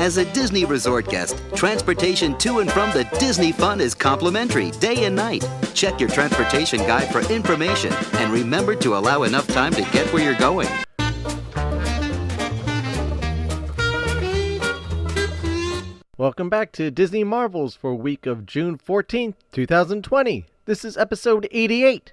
As a Disney Resort guest, transportation to and from the Disney fun is complimentary day and night. Check your transportation guide for information and remember to allow enough time to get where you're going. Welcome back to Disney Marvels for week of June 14th, 2020. This is episode 88.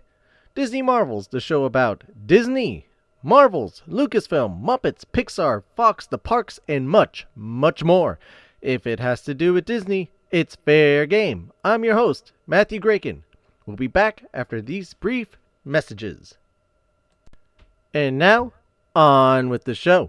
Disney Marvels, the show about Disney, Marvels, Lucasfilm, Muppets, Pixar, Fox, the parks, and much, much more. If it has to do with Disney, it's fair game. I'm your host, Matthew Graken. We'll be back after these brief messages. And now, on with the show.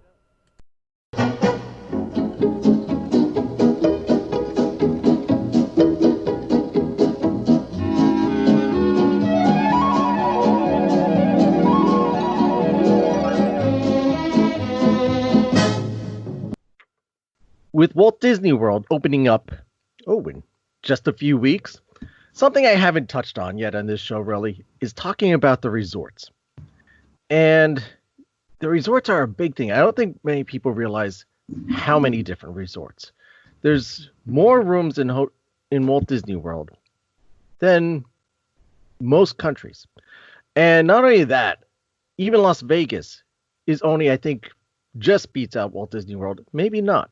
With Walt Disney World opening up, in just a few weeks, something I haven't touched on yet on this show really is talking about the resorts. And the resorts are a big thing. I don't think many people realize how many different resorts. There's more rooms in Walt Disney World than most countries. And not only that, even Las Vegas is only, I think, just beats out Walt Disney World. Maybe not.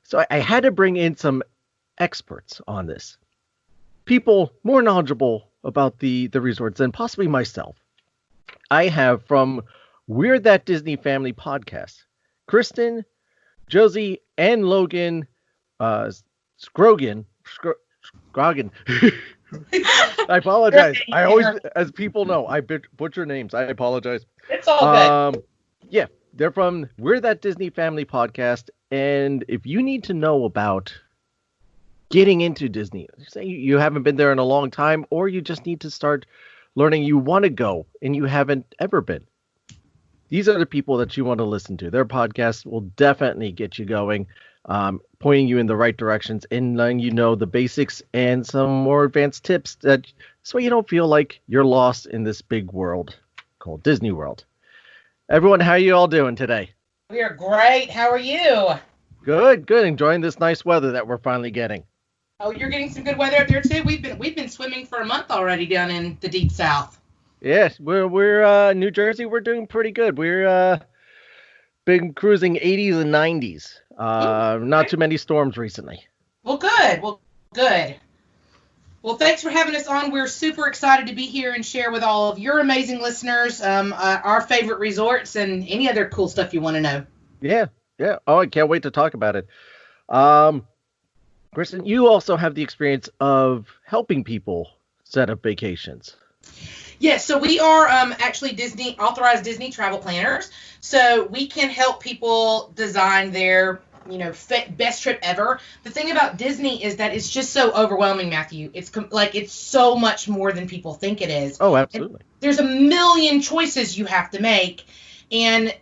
So I had to bring in some experts on this. People more knowledgeable about the resorts than possibly myself. I have from We're That Disney Family podcast, Kristin, Josie, and Logan Scrogan. I apologize. I always, as people know, I butcher names. I apologize. It's all good. Yeah, they're from We're That Disney Family podcast. And if you need to know about getting into Disney, say you haven't been there in a long time, or you just need to start learning, you want to go and you haven't ever been, these are the people that you want to listen to. Their podcast will definitely get you going, pointing you in the right directions and letting you know the basics and some more advanced tips so you don't feel like you're lost in this big world called Disney World. Everyone, how are you all doing today? We are great. How are you? Good. Enjoying this nice weather that we're finally getting. Oh, you're getting some good weather up there too. We've been swimming for a month already down in the deep south. Yes, we're New Jersey. We're doing pretty good. We're been cruising 80s and 90s. Not too many storms recently. Well, good. Well, thanks for having us on. We're super excited to be here and share with all of your amazing listeners our favorite resorts and any other cool stuff you want to know. Yeah. Oh, I can't wait to talk about it. Kristin, you also have the experience of helping people set up vacations. Yes, so we are actually authorized Disney travel planners. So we can help people design their best trip ever. The thing about Disney is that it's just so overwhelming, Matthew. It's it's so much more than people think it is. Oh, absolutely. And there's a million choices you have to make. And,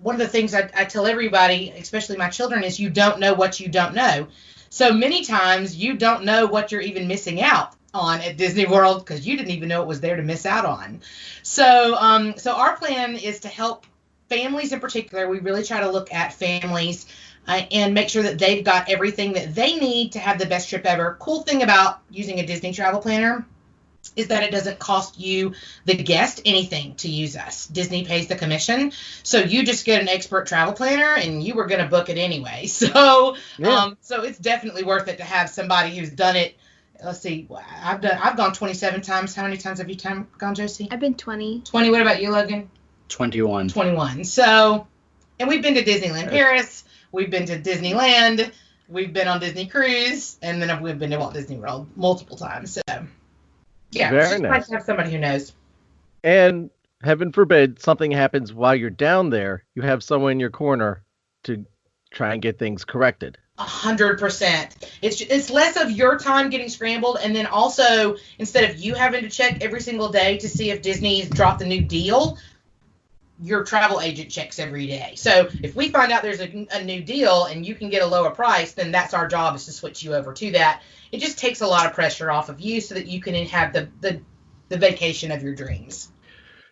one of the things I tell everybody, especially my children, is you don't know what you don't know. So many times you don't know what you're even missing out on at Disney World because you didn't even know it was there to miss out on. So our plan is to help families in particular. We really try to look at families and make sure that they've got everything that they need to have the best trip ever. Cool thing about using a Disney travel planner is that it doesn't cost you, the guest, anything to use us. Disney pays the commission. So you just get an expert travel planner and you were going to book it anyway. So, so it's definitely worth it to have somebody who's done it. Let's see. I've gone 27 times. How many times have you gone, Josie? I've been 20. 20. What about you, Logan? 21. 21. So, and we've been to Disneyland Paris. We've been to Disneyland. We've been on Disney Cruise. And then we've been to Walt Disney World multiple times. So, yeah, very it's just nice. nice to have somebody who knows. And heaven forbid something happens while you're down there, you have someone in your corner to try and get things corrected. 100%. It's less of your time getting scrambled, and then also instead of you having to check every single day to see if Disney's dropped a new deal, your travel agent checks every day. So if we find out there's a new deal and you can get a lower price, then that's our job, is to switch you over to that. It just takes a lot of pressure off of you so that you can have the vacation of your dreams.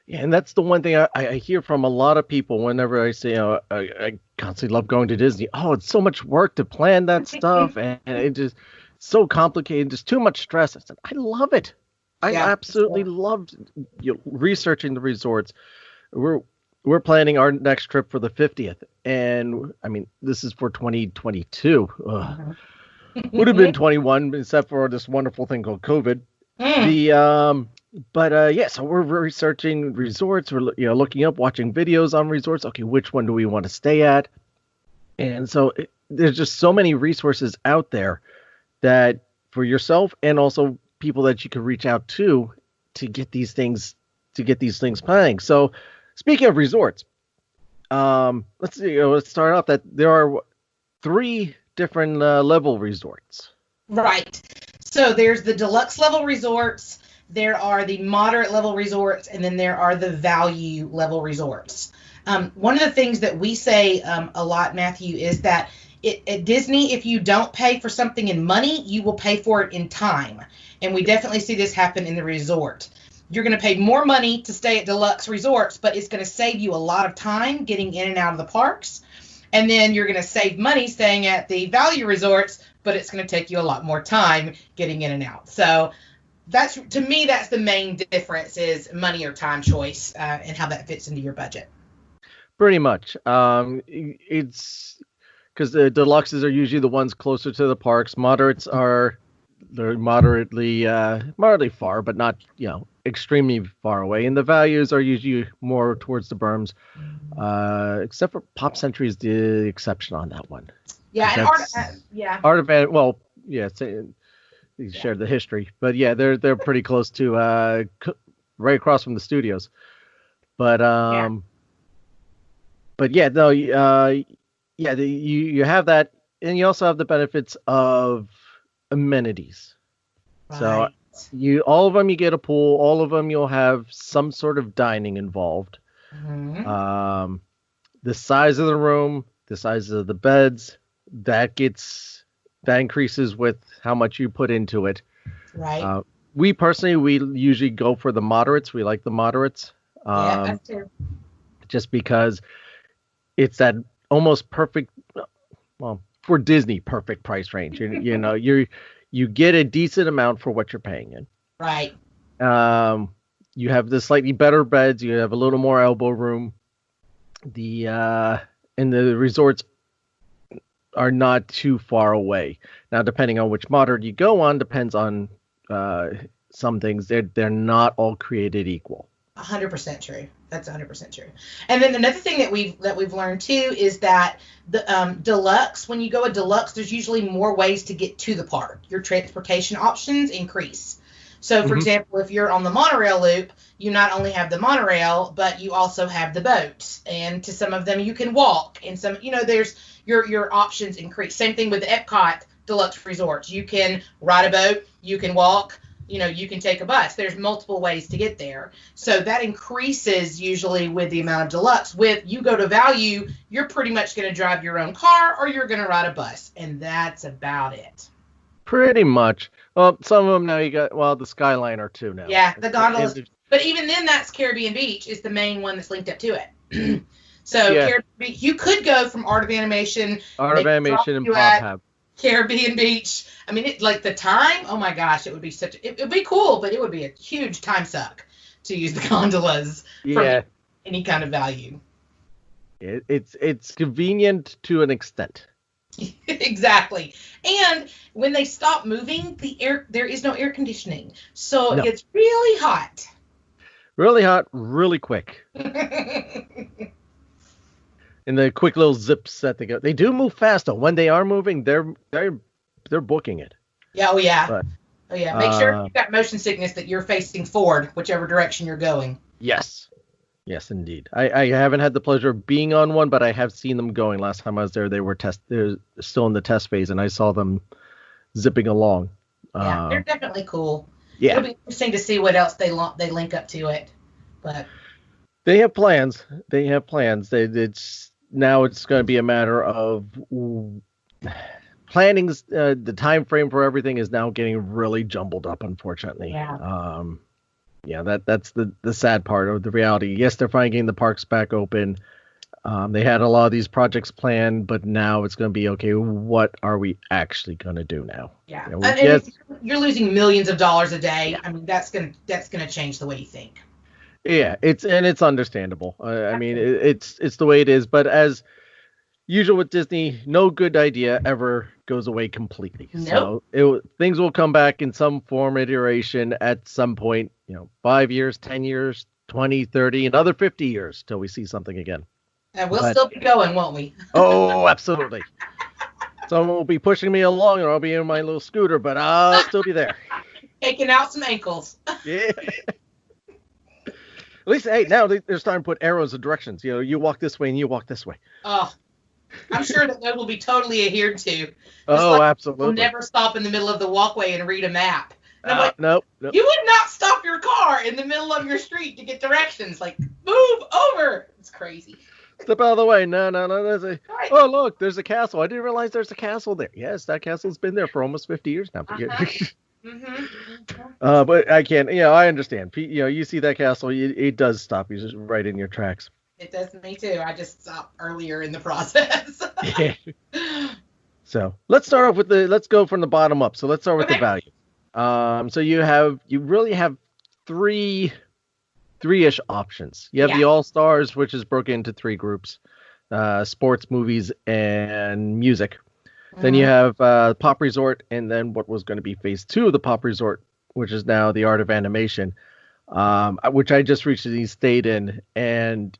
Yeah, and that's the one thing I hear from a lot of people whenever I say, I constantly love going to Disney. Oh, it's so much work to plan that stuff, and it just so complicated, just too much stress. I said, I love it. I absolutely loved researching the resorts. We're planning our next trip for the 50th, and I mean, this is for 2022. Would have been 21, except for this wonderful thing called COVID. So we're researching resorts. We're looking up, watching videos on resorts. Okay, which one do we want to stay at? And so there's just so many resources out there that for yourself and also people that you can reach out to get these things planning. So speaking of resorts, let's start off that there are 3 different level resorts. Right. So there's the deluxe level resorts, there are the moderate level resorts, and then there are the value level resorts. One of the things that we say a lot, Matthew, is that at Disney, if you don't pay for something in money, you will pay for it in time. And we definitely see this happen in the resort. You're going to pay more money to stay at deluxe resorts, but it's going to save you a lot of time getting in and out of the parks. And then you're going to save money staying at the value resorts, but it's going to take you a lot more time getting in and out. So that's the main difference is money or time choice and how that fits into your budget. Pretty much. It's because the deluxes are usually the ones closer to the parks. Moderates they're moderately far, but not extremely far away. And the values are usually more towards the berms, except for Pop Century is the exception on that one. Yeah, and Art of they shared the history, but yeah, they're pretty close to right across from the studios. But you have that, and you also have the benefits of amenities. Right. So all of them you get a pool, all of them you'll have some sort of dining involved. Mm-hmm. The size of the room, the size of the beds, that increases with how much you put into it. Right. We usually go for the moderates. We like the moderates. Us too. Just because it's that almost perfect, for Disney, perfect price range. You get a decent amount for what you're paying in. Right. You have the slightly better beds. You have a little more elbow room. And the resorts are not too far away. Now, depending on which moderate you go on, depends on some things. They're not all created equal. 100% true. That's 100% true. And then another thing that we've learned too is that the deluxe, when you go a deluxe, there's usually more ways to get to the park. Your transportation options increase. So, for example, if you're on the monorail loop, you not only have the monorail, but you also have the boats. And to some of them, you can walk. And some, there's your options increase. Same thing with the Epcot deluxe resorts. You can ride a boat, you can walk, you can take a bus. There's multiple ways to get there. So that increases usually with the amount of deluxe. With you go to value, you're pretty much going to drive your own car or you're going to ride a bus. And that's about it. Pretty much. Well, some of them now you got, the Skyliner too now. Yeah, the gondolas. But even then, that's Caribbean Beach is the main one that's linked up to it. Caribbean Beach, you could go from Art of Animation. And Pop Caribbean Beach. I mean, the time, oh my gosh, it would be it would be cool, but it would be a huge time suck to use the gondolas for any kind of value. It's convenient to an extent. Exactly. And when they stop moving, there is no air conditioning. So It gets really hot. Really hot, really quick. And the quick little zips that they go. They do move fast though. When they are moving, they're booking it. Yeah, oh yeah. Make sure you've got motion sickness that you're facing forward, whichever direction you're going. Yes. Yes, indeed. I haven't had the pleasure of being on one, but I have seen them going. Last time I was there, they were still in the test phase, and I saw them zipping along. Yeah, they're definitely cool. Yeah. It'll be interesting to see what else they link up to it. But they have plans. It's going to be a matter of planning. The time frame for everything is now getting really jumbled up, unfortunately. Yeah. That's the sad part of the reality. Yes, they're finally getting the parks back open. They had a lot of these projects planned, but now it's going to be, okay, what are we actually going to do now? Yeah. You know, And if you're losing millions of dollars a day, I mean, that's gonna change the way you think. yeah, it's understandable. I mean, it's the way it is. But as usual with Disney, no good idea ever goes away completely. Nope. So things will come back in some form, iteration at some point. 5 years, 10 years, 20, 30, another 50 years till we see something again. And we'll still be going, won't we? Oh, absolutely. Someone will be pushing me along, and I'll be in my little scooter, but I'll still be there. Taking out some ankles. Yeah. At least, hey, now they're starting to put arrows of directions. You walk this way and you walk this way. Oh, I'm sure that those will be totally adhered to. Absolutely. We'll never stop in the middle of the walkway and read a map. And I'm like, nope. You would not stop your car in the middle of your street to get directions. Like, move over. It's crazy. Step out of the way. No. Right. Oh, look, there's a castle. I didn't realize there's a castle there. Yes, that castle's been there for almost 50 years now. But I can't. I understand. You see that castle, it does stop you just right in your tracks. It does me too. I just stopped earlier in the process. Yeah. So let's start off let's go from the bottom up. So let's start with the value. So you really have three-ish options. You have the All-Stars, which is broken into three groups: sports, movies, and music. Then you have Pop Resort, and then what was going to be phase 2 of the Pop Resort, which is now the Art of Animation, which I just recently stayed in. And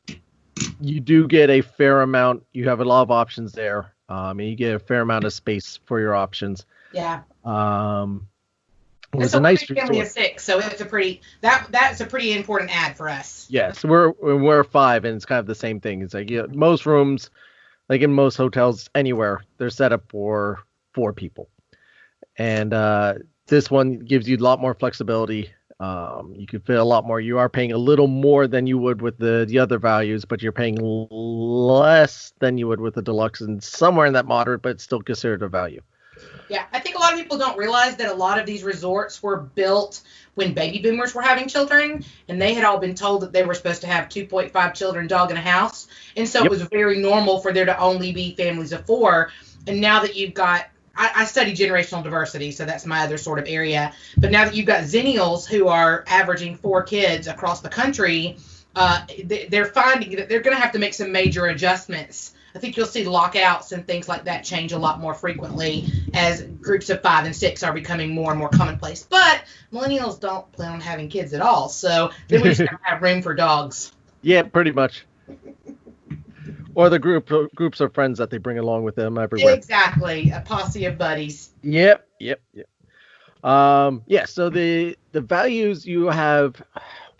you do get a fair amount. You have a lot of options there. And you get a fair amount of space for your options. Yeah. It's a nice family of 6, so it's that's a pretty important ad for us. Yes, we're 5, and it's kind of the same thing. It's like most rooms, like in most hotels anywhere, they're set up for 4 people, and this one gives you a lot more flexibility. You can fit a lot more. You are paying a little more than you would with the other values, but you're paying less than you would with the deluxe, and somewhere in that moderate, but still considered a value. Yeah, I think a lot of people don't realize that a lot of these resorts were built when baby boomers were having children, and they had all been told that they were supposed to have 2.5 children, dog, and a house. And so It was very normal for there to only be families of 4. And now that you've got, I study generational diversity, so that's my other sort of area. But now that you've got Zennials who are averaging 4 kids across the country, they're finding that they're going to have to make some major adjustments. I think you'll see lockouts and things like that change a lot more frequently as groups of 5 and 6 are becoming more and more commonplace. But millennials don't plan on having kids at all, so then we just don't have room for dogs. Yeah, pretty much. Or the groups of friends that they bring along with them everywhere. Exactly, a posse of buddies. Yep. So the values you have,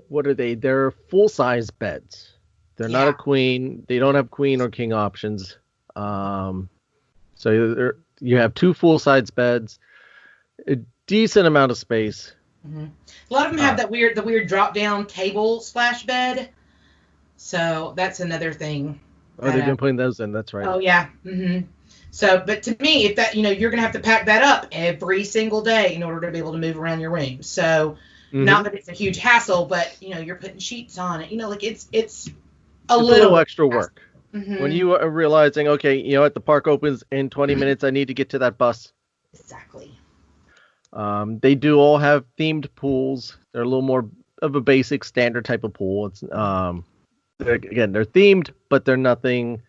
what are they? They're full-size beds. They're not a queen. They don't have queen or king options. So you have 2 full-size beds, a decent amount of space. Mm-hmm. A lot of them have the weird drop-down table / bed. So that's another thing. They've been putting those in. That's right. Oh yeah. Mm-hmm. So, but to me, if that, you're gonna have to pack that up every single day in order to be able to move around your room. So, not that it's a huge hassle, but you're putting sheets on it. It's a little extra work. Mm-hmm. When you are realizing, okay, the park opens in 20 minutes, I need to get to that bus. Exactly. They do all have themed pools. They're a little more of a basic standard type of pool. It's they're themed, but they're nothing.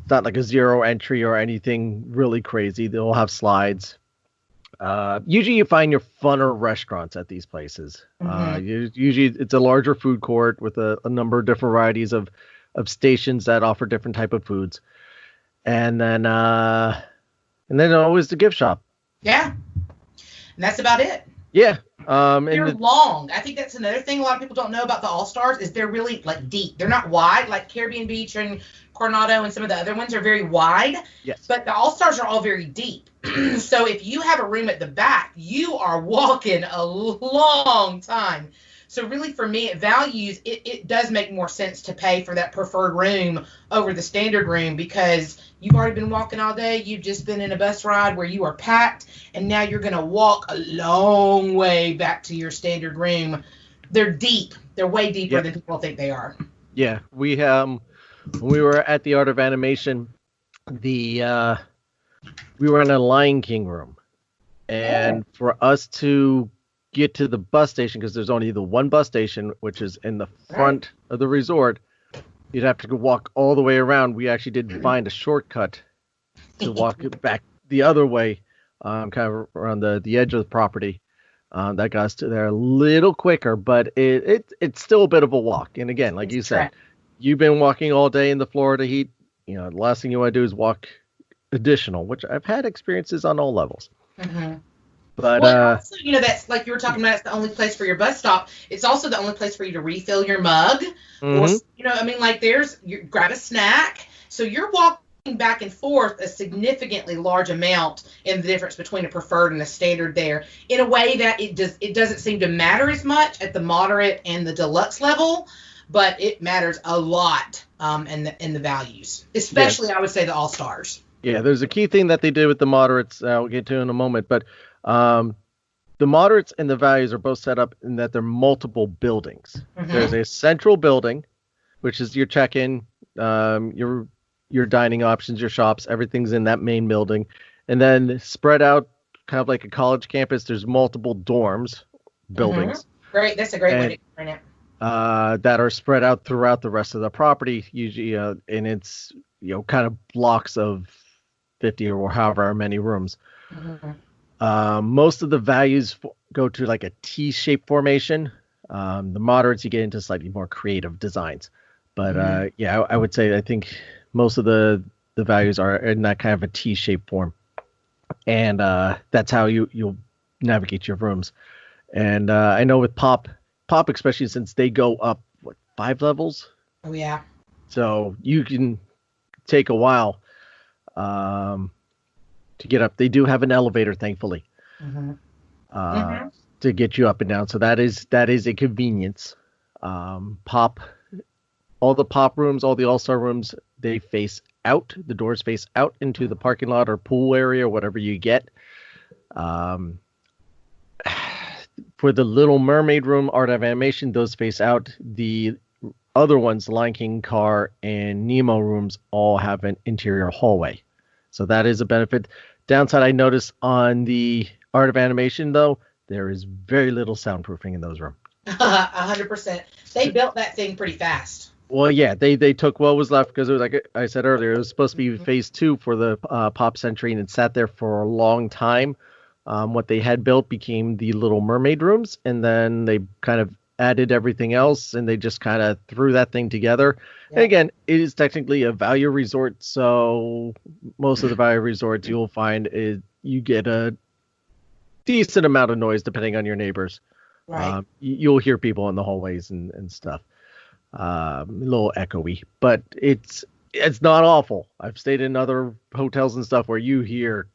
It's not like a 0 entry or anything really crazy. They'll have slides. Usually you find your funner restaurants at these places. Usually it's a larger food court with a number of different varieties of stations that offer different type of foods. And then always the gift shop. Yeah. And that's about it. Yeah. They're long. I think that's another thing a lot of people don't know about the All-Stars is they're really deep. They're not wide like Caribbean Beach and Coronado and some of the other ones are very wide. Yes. But the All-Stars are all very deep. So if you have a room at the back, you are walking a long time. So really for me, it does make more sense to pay for that preferred room over the standard room because you've already been walking all day. You've just been in a bus ride where you are packed, and now you're going to walk a long way back to your standard room. They're deep. They're way deeper than people think they are. Yeah, we when we were at the Art of Animation, we were in a Lion King room, and for us to get to the bus station, because there's only the one bus station, which is in the front of the resort, you'd have to walk all the way around. We actually did find a shortcut to walk back the other way, kind of around the edge of the property. That got us to there a little quicker, but it's still a bit of a walk. And again, like you said, you've been walking all day in the Florida heat. The last thing you want to do is walk additional, which I've had experiences on all levels. Mm-hmm. But also, that's like you were talking about. It's the only place for your bus stop. It's also the only place for you to refill your mug. Mm-hmm. Or, you grab a snack. So you're walking back and forth a significantly large amount in the difference between a preferred and a standard there, in a way that it doesn't seem to matter as much at the moderate and the deluxe level, but it matters a lot in the values, especially I would say the All Stars. Yeah, there's a key thing that they did with the moderates. I'll get to in a moment, but the moderates and the values are both set up in that they're multiple buildings. Mm-hmm. There's a central building, which is your check-in, your dining options, your shops, everything's in that main building. And then spread out, kind of like a college campus, there's multiple dorms, buildings. Mm-hmm. Great, that's a great way to explain it. That are spread out throughout the rest of the property, usually, and it's, kind of blocks of 50 or however many rooms. Mm-hmm. Most of the values go to like a T-shaped formation. The moderates, you get into slightly more creative designs. But I would say I think most of the values are in that kind of a T-shaped form. And that's how you'll navigate your rooms. And I know with Pop, especially since they go up, 5 levels? Oh, yeah. So you can take a while to get up. They do have an elevator, thankfully, to get you up and down. So that is a convenience. All the Pop rooms, all the All-Star rooms, they face out. The doors face out into the parking lot or pool area, or whatever you get. For the Little Mermaid room, Art of Animation, those face out. The other ones, Lion King, Car, and Nemo rooms, all have an interior hallway. So that is a benefit. Downside I noticed on the Art of Animation, though, there is very little soundproofing in those rooms. 100%. They built that thing pretty fast. Well, yeah, they took what was left, because it was, like I said earlier, it was supposed to be phase 2 for the Pop Century, and it sat there for a long time. What they had built became the Little Mermaid rooms, and then they kind of added everything else, and they just kind of threw that thing together. Yeah. And again, it is technically a value resort, so most of the value resorts you'll find is you get a decent amount of noise depending on your neighbors. Right. You'll hear people in the hallways and stuff. A little echoey, but it's not awful. I've stayed in other hotels and stuff where you hear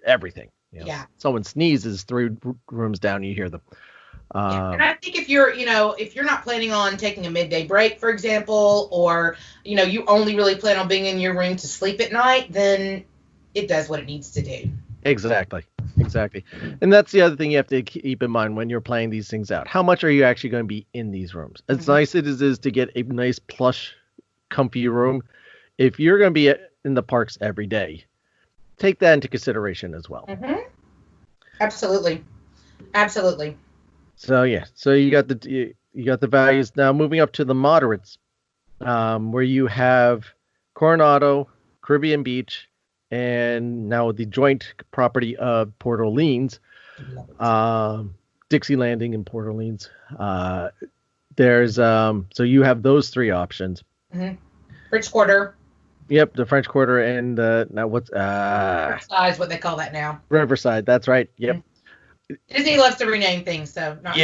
everything. Yeah. Someone sneezes 3 rooms down, you hear them. And I think if you're not planning on taking a midday break, for example, or, you only really plan on being in your room to sleep at night, then it does what it needs to do. Exactly. And that's the other thing you have to keep in mind when you're playing these things out. How much are you actually going to be in these rooms? As nice as it is to get a nice, plush, comfy room, if you're going to be in the parks every day, take that into consideration as well. Mm-hmm. Absolutely. So you got the values. Now moving up to the moderates, where you have Coronado, Caribbean Beach, and now the joint property of Port Orleans, Dixie Landing and Port Orleans. There's so you have those 3 options. Mm-hmm. French Quarter. Yep, the French Quarter and now what's Riverside is what they call that now. Riverside, that's right. Yep. Mm-hmm. Disney loves to rename things, so not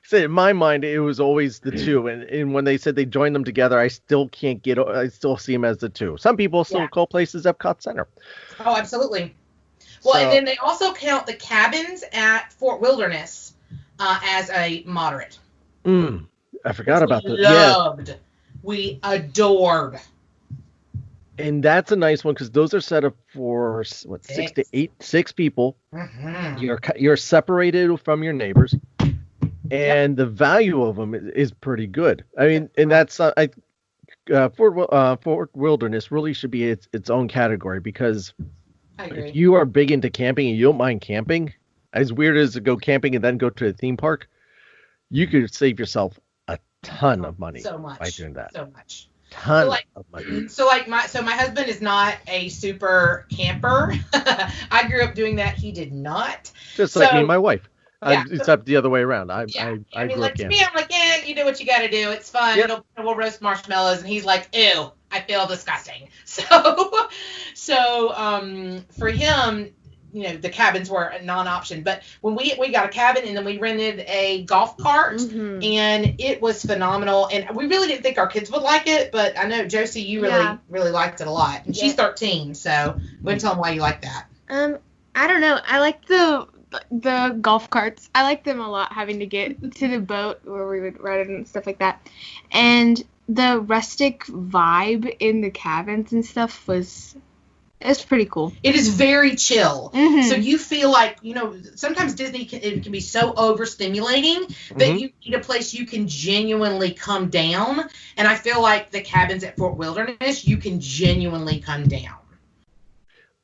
so in my mind, it was always the 2, and when they said they joined them together, I still see them as the 2. Some people still call places Epcot Center. Oh, absolutely. Well, and then they also count the cabins at Fort Wilderness as a moderate. I forgot about that. We adored. And that's a nice one because those are set up for 6 to 8 people. Mm-hmm. You're separated from your neighbors. and the value of them is pretty good. I mean, and that's Fort Wilderness really should be its own category, because I agree. if you are big into camping and you don't mind camping, as weird as to go camping and then go to a theme park, you could save yourself a ton of money by doing that. So much. Ton of money. So my husband is not a super camper. I grew up doing that. He did not. Just like me and my wife. Yeah. Except the other way around. I mean, grew like up to camping. me, I'm like, yeah, you do what you got to do. It's fun. Yep. We'll roast marshmallows, and he's like, ew, I feel disgusting. So for him, the cabins were a non-option. But when we got a cabin, and then we rented a golf cart, and it was phenomenal. And we really didn't think our kids would like it, but I know Josie, you really liked it a lot. And she's 13, so go and tell them why you like that. I don't know. I like the golf carts. I like them a lot, having to get to the boat where we would ride it and stuff like that. And the rustic vibe in the cabins and stuff it's pretty cool. It is very chill. Mm-hmm. So you feel like, sometimes Disney can be so overstimulating that you need a place you can genuinely come down. And I feel like the cabins at Fort Wilderness, you can genuinely come down.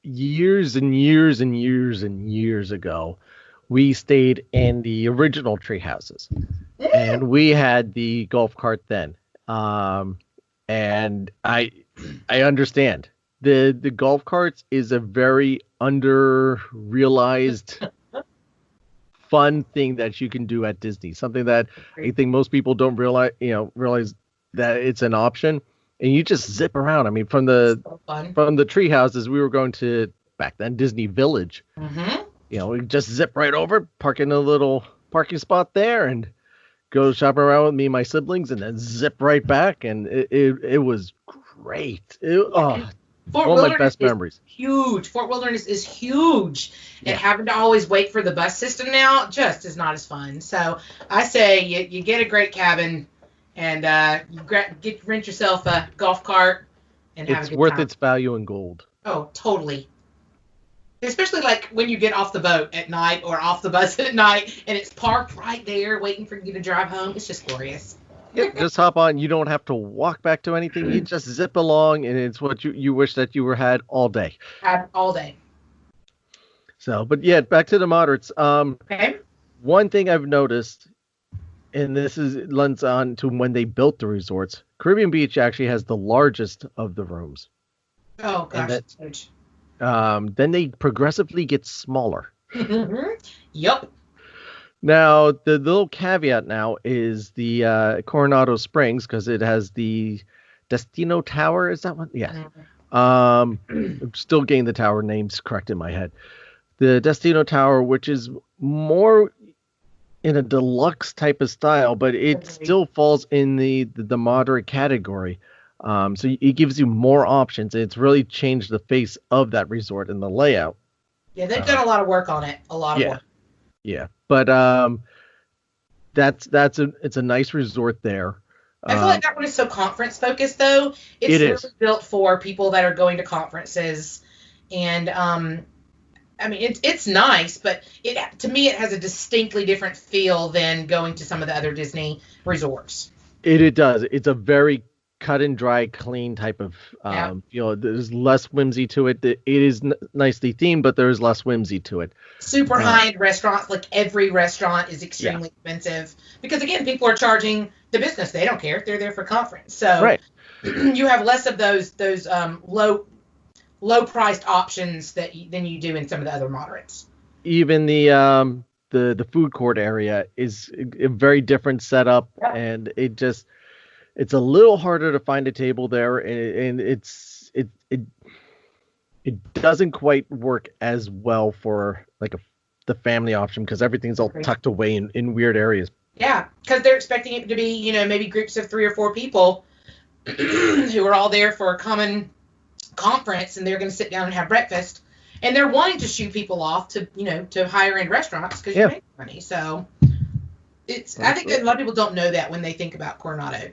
Years and years and years and years ago, we stayed in the original tree houses, and we had the golf cart then. And I understand the golf carts is a very under-realized fun thing that you can do at Disney. Something that I think most people don't realize that it's an option. And you just zip around. I mean, from the tree houses, we were going to, back then, Disney Village. Mm-hmm. We just zip right over, park in a little parking spot there, and go shopping around with me and my siblings, and then zip right back. And it was great. One of my best memories. Huge. Fort Wilderness is huge. And having to always wait for the bus system now just is not as fun. So I say you get a great cabin, and rent yourself a golf cart and have a good time. It's worth its value in gold. Oh, totally. Especially like when you get off the boat at night or off the bus at night, and it's parked right there waiting for you to drive home. It's just glorious. Yep, just hop on. You don't have to walk back to anything. You just zip along, and it's what you wish that you had all day. All day. So, but yeah, back to the moderates. Okay. One thing I've noticed, and this lends on to when they built the resorts, Caribbean Beach actually has the largest of the rooms. Oh, gosh, that's huge. Then they progressively get smaller. Yep. Now, the little caveat now is the Coronado Springs, because it has the Destino Tower. Is that one? Yeah. I'm still getting the tower names correct in my head. The Destino Tower, which is more in a deluxe type of style, but it still falls in the moderate category. So it gives you more options. It's really changed the face of that resort and the layout. Yeah, they've done a lot of work on it. A lot of work. Yeah, but it's a nice resort there. I feel like that one is so conference focused, though. It's really built for people that are going to conferences, and I mean it's nice, but to me it has a distinctly different feel than going to some of the other Disney resorts. It does. It's a very cut and dry, clean type of there's less whimsy to it. It is nicely themed, but there's less whimsy to it. Super high-end restaurants, like every restaurant is extremely expensive because, again, people are charging the business. They don't care if they're there for conference. So you have less of those low priced options than you do in some of the other moderates. Even the food court area is a very different setup, and it's a little harder to find a table there, and it doesn't quite work as well for like the family option, because everything's all tucked away in weird areas. Yeah, because they're expecting it to be, maybe groups of 3 or 4 people who are all there for a common conference, and they're going to sit down and have breakfast, and they're wanting to shoo people off to higher end restaurants because you make money. So I think that a lot of people don't know that when they think about Coronado.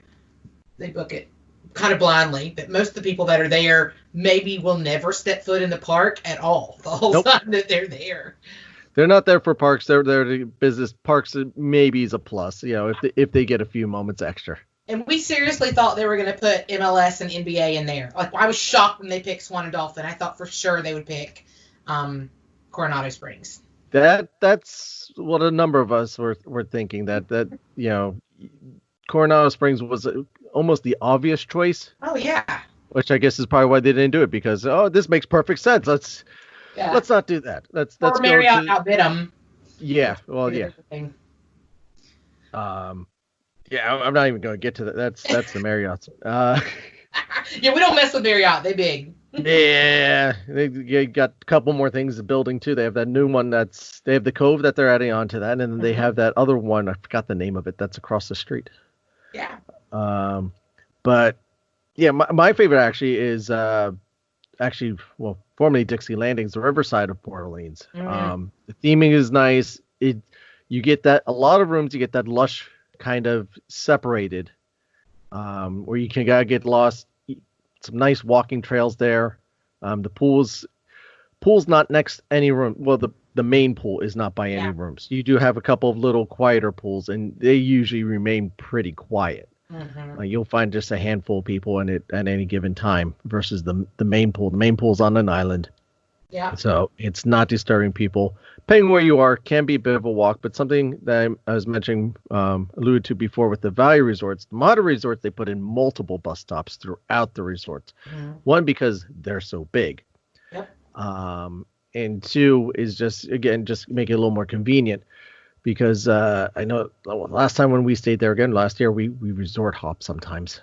They book it kind of blindly, but most of the people that are there maybe will never step foot in the park at all the whole time that they're there. They're not there for parks. They're there to business. Parks maybe is a plus, if they get a few moments extra. And we seriously thought they were going to put MLS and NBA in there. Like, I was shocked when they picked Swan and Dolphin. I thought for sure they would pick Coronado Springs. That's what a number of us were thinking, that Coronado Springs was almost the obvious choice. Oh, yeah. Which I guess is probably why they didn't do it, because, this makes perfect sense. Let's not do that. Let's Marriott outbid them. Yeah, well, yeah. Yeah, I'm not even going to get to that. That's the Marriott's. Yeah, we don't mess with Marriott. They big. Yeah, they got a couple more things building too. They have that new one they have the Cove that they're adding on to that, and then they have that other one. I forgot the name of it. That's across the street. Yeah. But yeah, my favorite actually is formerly Dixie Landing's, the Riverside of Port Orleans. The theming is nice. You get that a lot of rooms. You get that lush kind of separated, where you can get lost. Some nice walking trails there. The pool's not next any room. Well, the main pool is not by any rooms. You do have a couple of little quieter pools, and they usually remain pretty quiet. You'll find just a handful of people in it at any given time versus the main pool. The main pool's on an island. Yeah. So it's not disturbing people. Depending where you are, can be a bit of a walk, but something that I was mentioning, alluded to before with the value resorts, the modern resorts, they put in multiple bus stops throughout the resorts. One, because they're so big. Yep. And two is just make it a little more convenient, because I know last time when we stayed there again last year, we resort hop sometimes.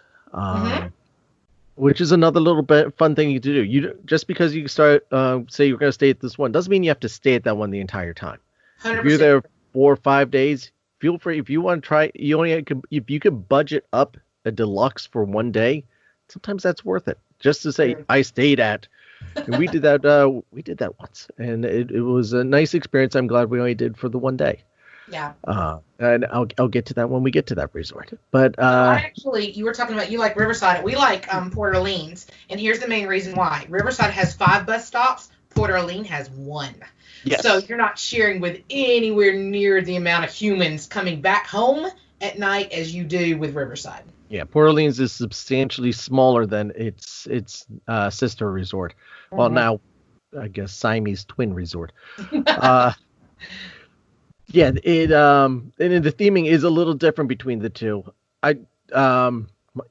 Which is another little bit fun thing to do. You just because you start say you're going to stay at this one doesn't mean you have to stay at that one the entire time. 100%. If you're there 4 or 5 days, feel free. If you want to try, if you can budget up a deluxe for one day, sometimes that's worth it. Just to say I stayed at. And we did that. We did that once, and it was a nice experience. I'm glad we only did for the one day. Yeah. And I'll get to that when we get to that resort. But you were talking about you like Riverside. We like Port Orleans, and here's the main reason why. Riverside has 5 bus stops. Port Orleans has 1. Yes. So you're not sharing with anywhere near the amount of humans coming back home at night as you do with Riverside. Yeah, Port Orleans is substantially smaller than its sister resort. Well, now I guess Siamese twin resort. Yeah, and the theming is a little different between the two. My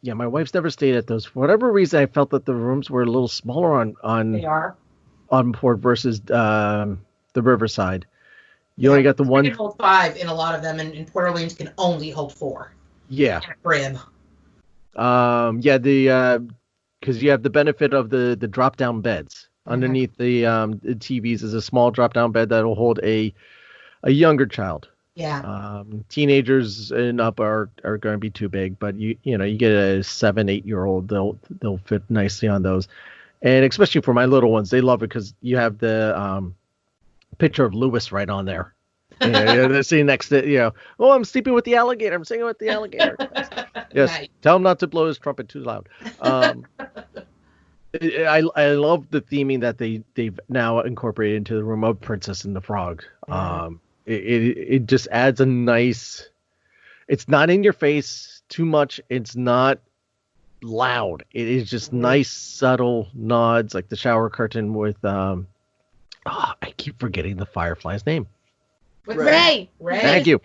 wife's never stayed at those. For whatever reason, I felt that the rooms were a little smaller on Port versus the Riverside. You only got the one. You can hold 5 in a lot of them, and Port Orleans can only hold 4. Yeah. And a crib. Because you have the benefit of the drop down beds underneath the TVs is a small drop down bed that'll hold a younger child. Yeah. Teenagers and up are going to be too big, but you get a 7-8-year-old, they'll fit nicely on those. And especially for my little ones, they love it because you have the picture of Lewis right on there. They're sitting next to, I'm sleeping with the alligator. I'm singing with the alligator. Yes. Nice. Tell him not to blow his trumpet too loud. I love the theming that they've now incorporated into the room of Princess and the Frog. It just adds a nice. It's not in your face too much. It's not loud. It is just nice subtle nods, like the shower curtain with. I keep forgetting the Firefly's name. Ray. Thank you.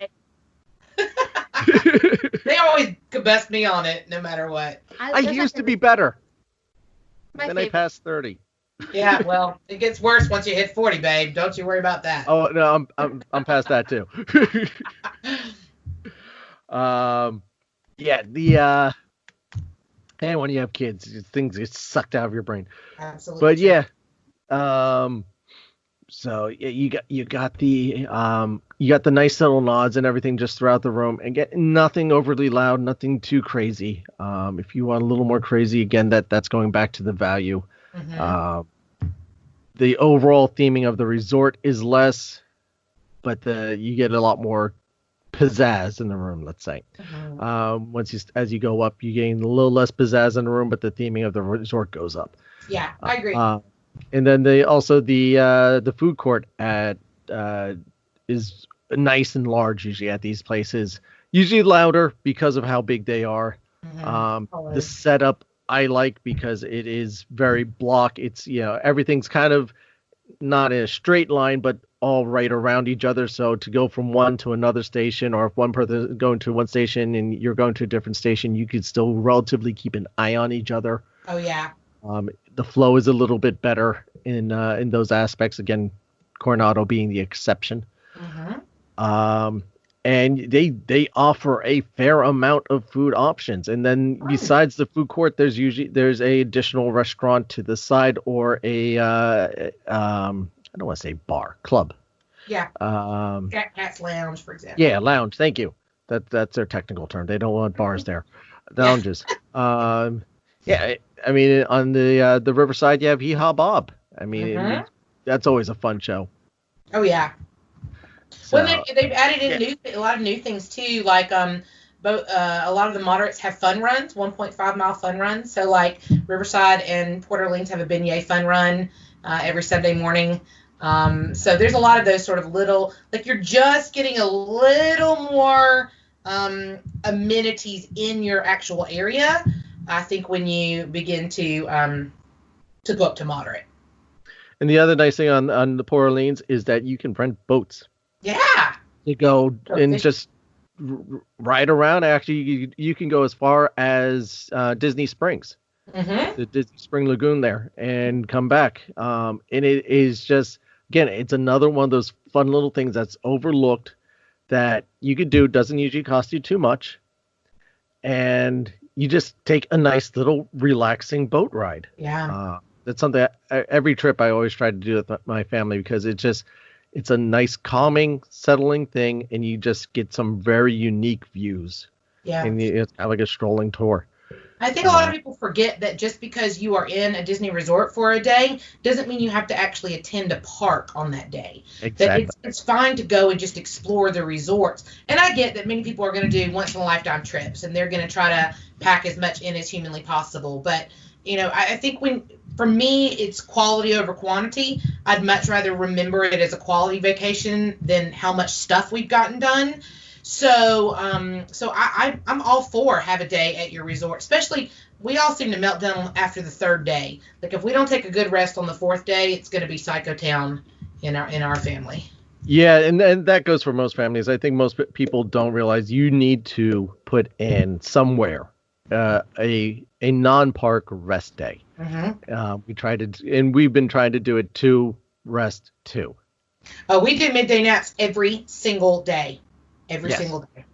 They always best me on it, no matter what. I used to be better. Then I passed 30. Yeah, well, it gets worse once you hit 40, babe. Don't you worry about that. Oh no, I'm past that too. And when you have kids, things get sucked out of your brain. Absolutely. But yeah, so yeah, you got the nice little nods and everything just throughout the room, and get nothing overly loud, nothing too crazy. If you want a little more crazy, again, that's going back to the value. The overall theming of the resort is less, but you get a lot more pizzazz in the room, let's say. As you go up, you gain a little less pizzazz in the room, but the theming of the resort goes up. Yeah, I agree. And then the food court at is nice and large usually at these places. Usually louder because of how big they are. The setup I like because it is very block. It's, everything's kind of not in a straight line, but all right around each other. So to go from one to another station, or if one person is going to one station and you're going to a different station, you could still relatively keep an eye on each other. Oh, yeah. The flow is a little bit better in those aspects. Again, Coronado being the exception. And they offer a fair amount of food options. And then besides the food court, there's a additional restaurant to the side, or a I don't want to say bar, club. Yeah. Cat's Lounge, for example. Yeah, lounge. Thank you. That's their technical term. They don't want bars there. Lounges. Yeah. I mean, on the Riverside, you have Hee Haw Bob. I mean, that's always a fun show. Oh yeah. So, Well, they've added in a lot of new things too. Like a lot of the moderates have fun runs, 1.5 mile fun runs. So like Riverside and Port Orleans have a beignet fun run every Sunday morning. So there's a lot of those sort of little, like you're just getting a little more amenities in your actual area, I think, when you begin to go up to moderate. And the other nice thing on the Port Orleans is that you can rent boats. Yeah. You go and just ride around. Actually, you can go as far as Disney Springs, the Disney Spring Lagoon there, and come back. And it is just, again, it's another one of those fun little things that's overlooked that you could do. Doesn't usually cost you too much. And you just take a nice little relaxing boat ride. Yeah. That's something every trip I always try to do with my family, because it's a nice, calming, settling thing, and you just get some very unique views. Yeah. And it's kind of like a strolling tour. I think a lot of people forget that just because you are in a Disney resort for a day doesn't mean you have to actually attend a park on that day. Exactly. That it's fine to go and just explore the resorts. And I get that many people are going to do once-in-a-lifetime trips, and they're going to try to pack as much in as humanly possible. But, I think for me, it's quality over quantity. I'd much rather remember it as a quality vacation than how much stuff we've gotten done. So I'm all for have a day at your resort. Especially, we all seem to melt down after the third day. Like if we don't take a good rest on the fourth day, it's going to be Psycho Town in our family. Yeah, and that goes for most families. I think most people don't realize you need to put in somewhere a non-park rest day. We've been trying to do it 2 rest 2. Oh, we do midday naps every single day. Every single day.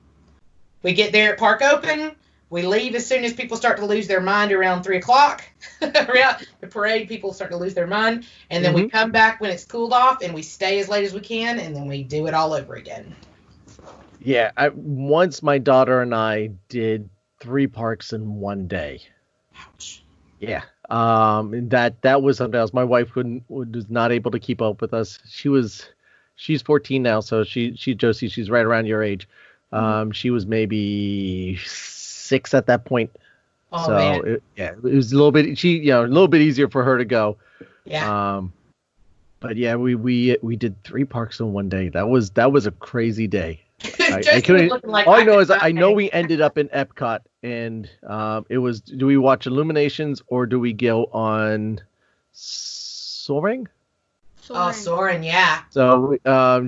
We get there at park open. We leave as soon as people start to lose their mind around 3 o'clock. Around the parade, people start to lose their mind. And then we come back when it's cooled off, and we stay as late as we can, and then we do it all over again. Yeah, once my daughter and I did 3 parks in one day. Ouch. Yeah. That was something else. My wife was not able to keep up with us. She's 14 now, so Josie, she's right around your age. She was maybe 6 at that point. Oh, so man. It was a little bit a little bit easier for her to go. Yeah. But yeah, we did 3 parks in one day. That was a crazy day. I couldn't. All I know is I know we ended up in Epcot, and it was. Do we watch Illuminations or do we go on Soaring? Oh, Soaring, yeah. So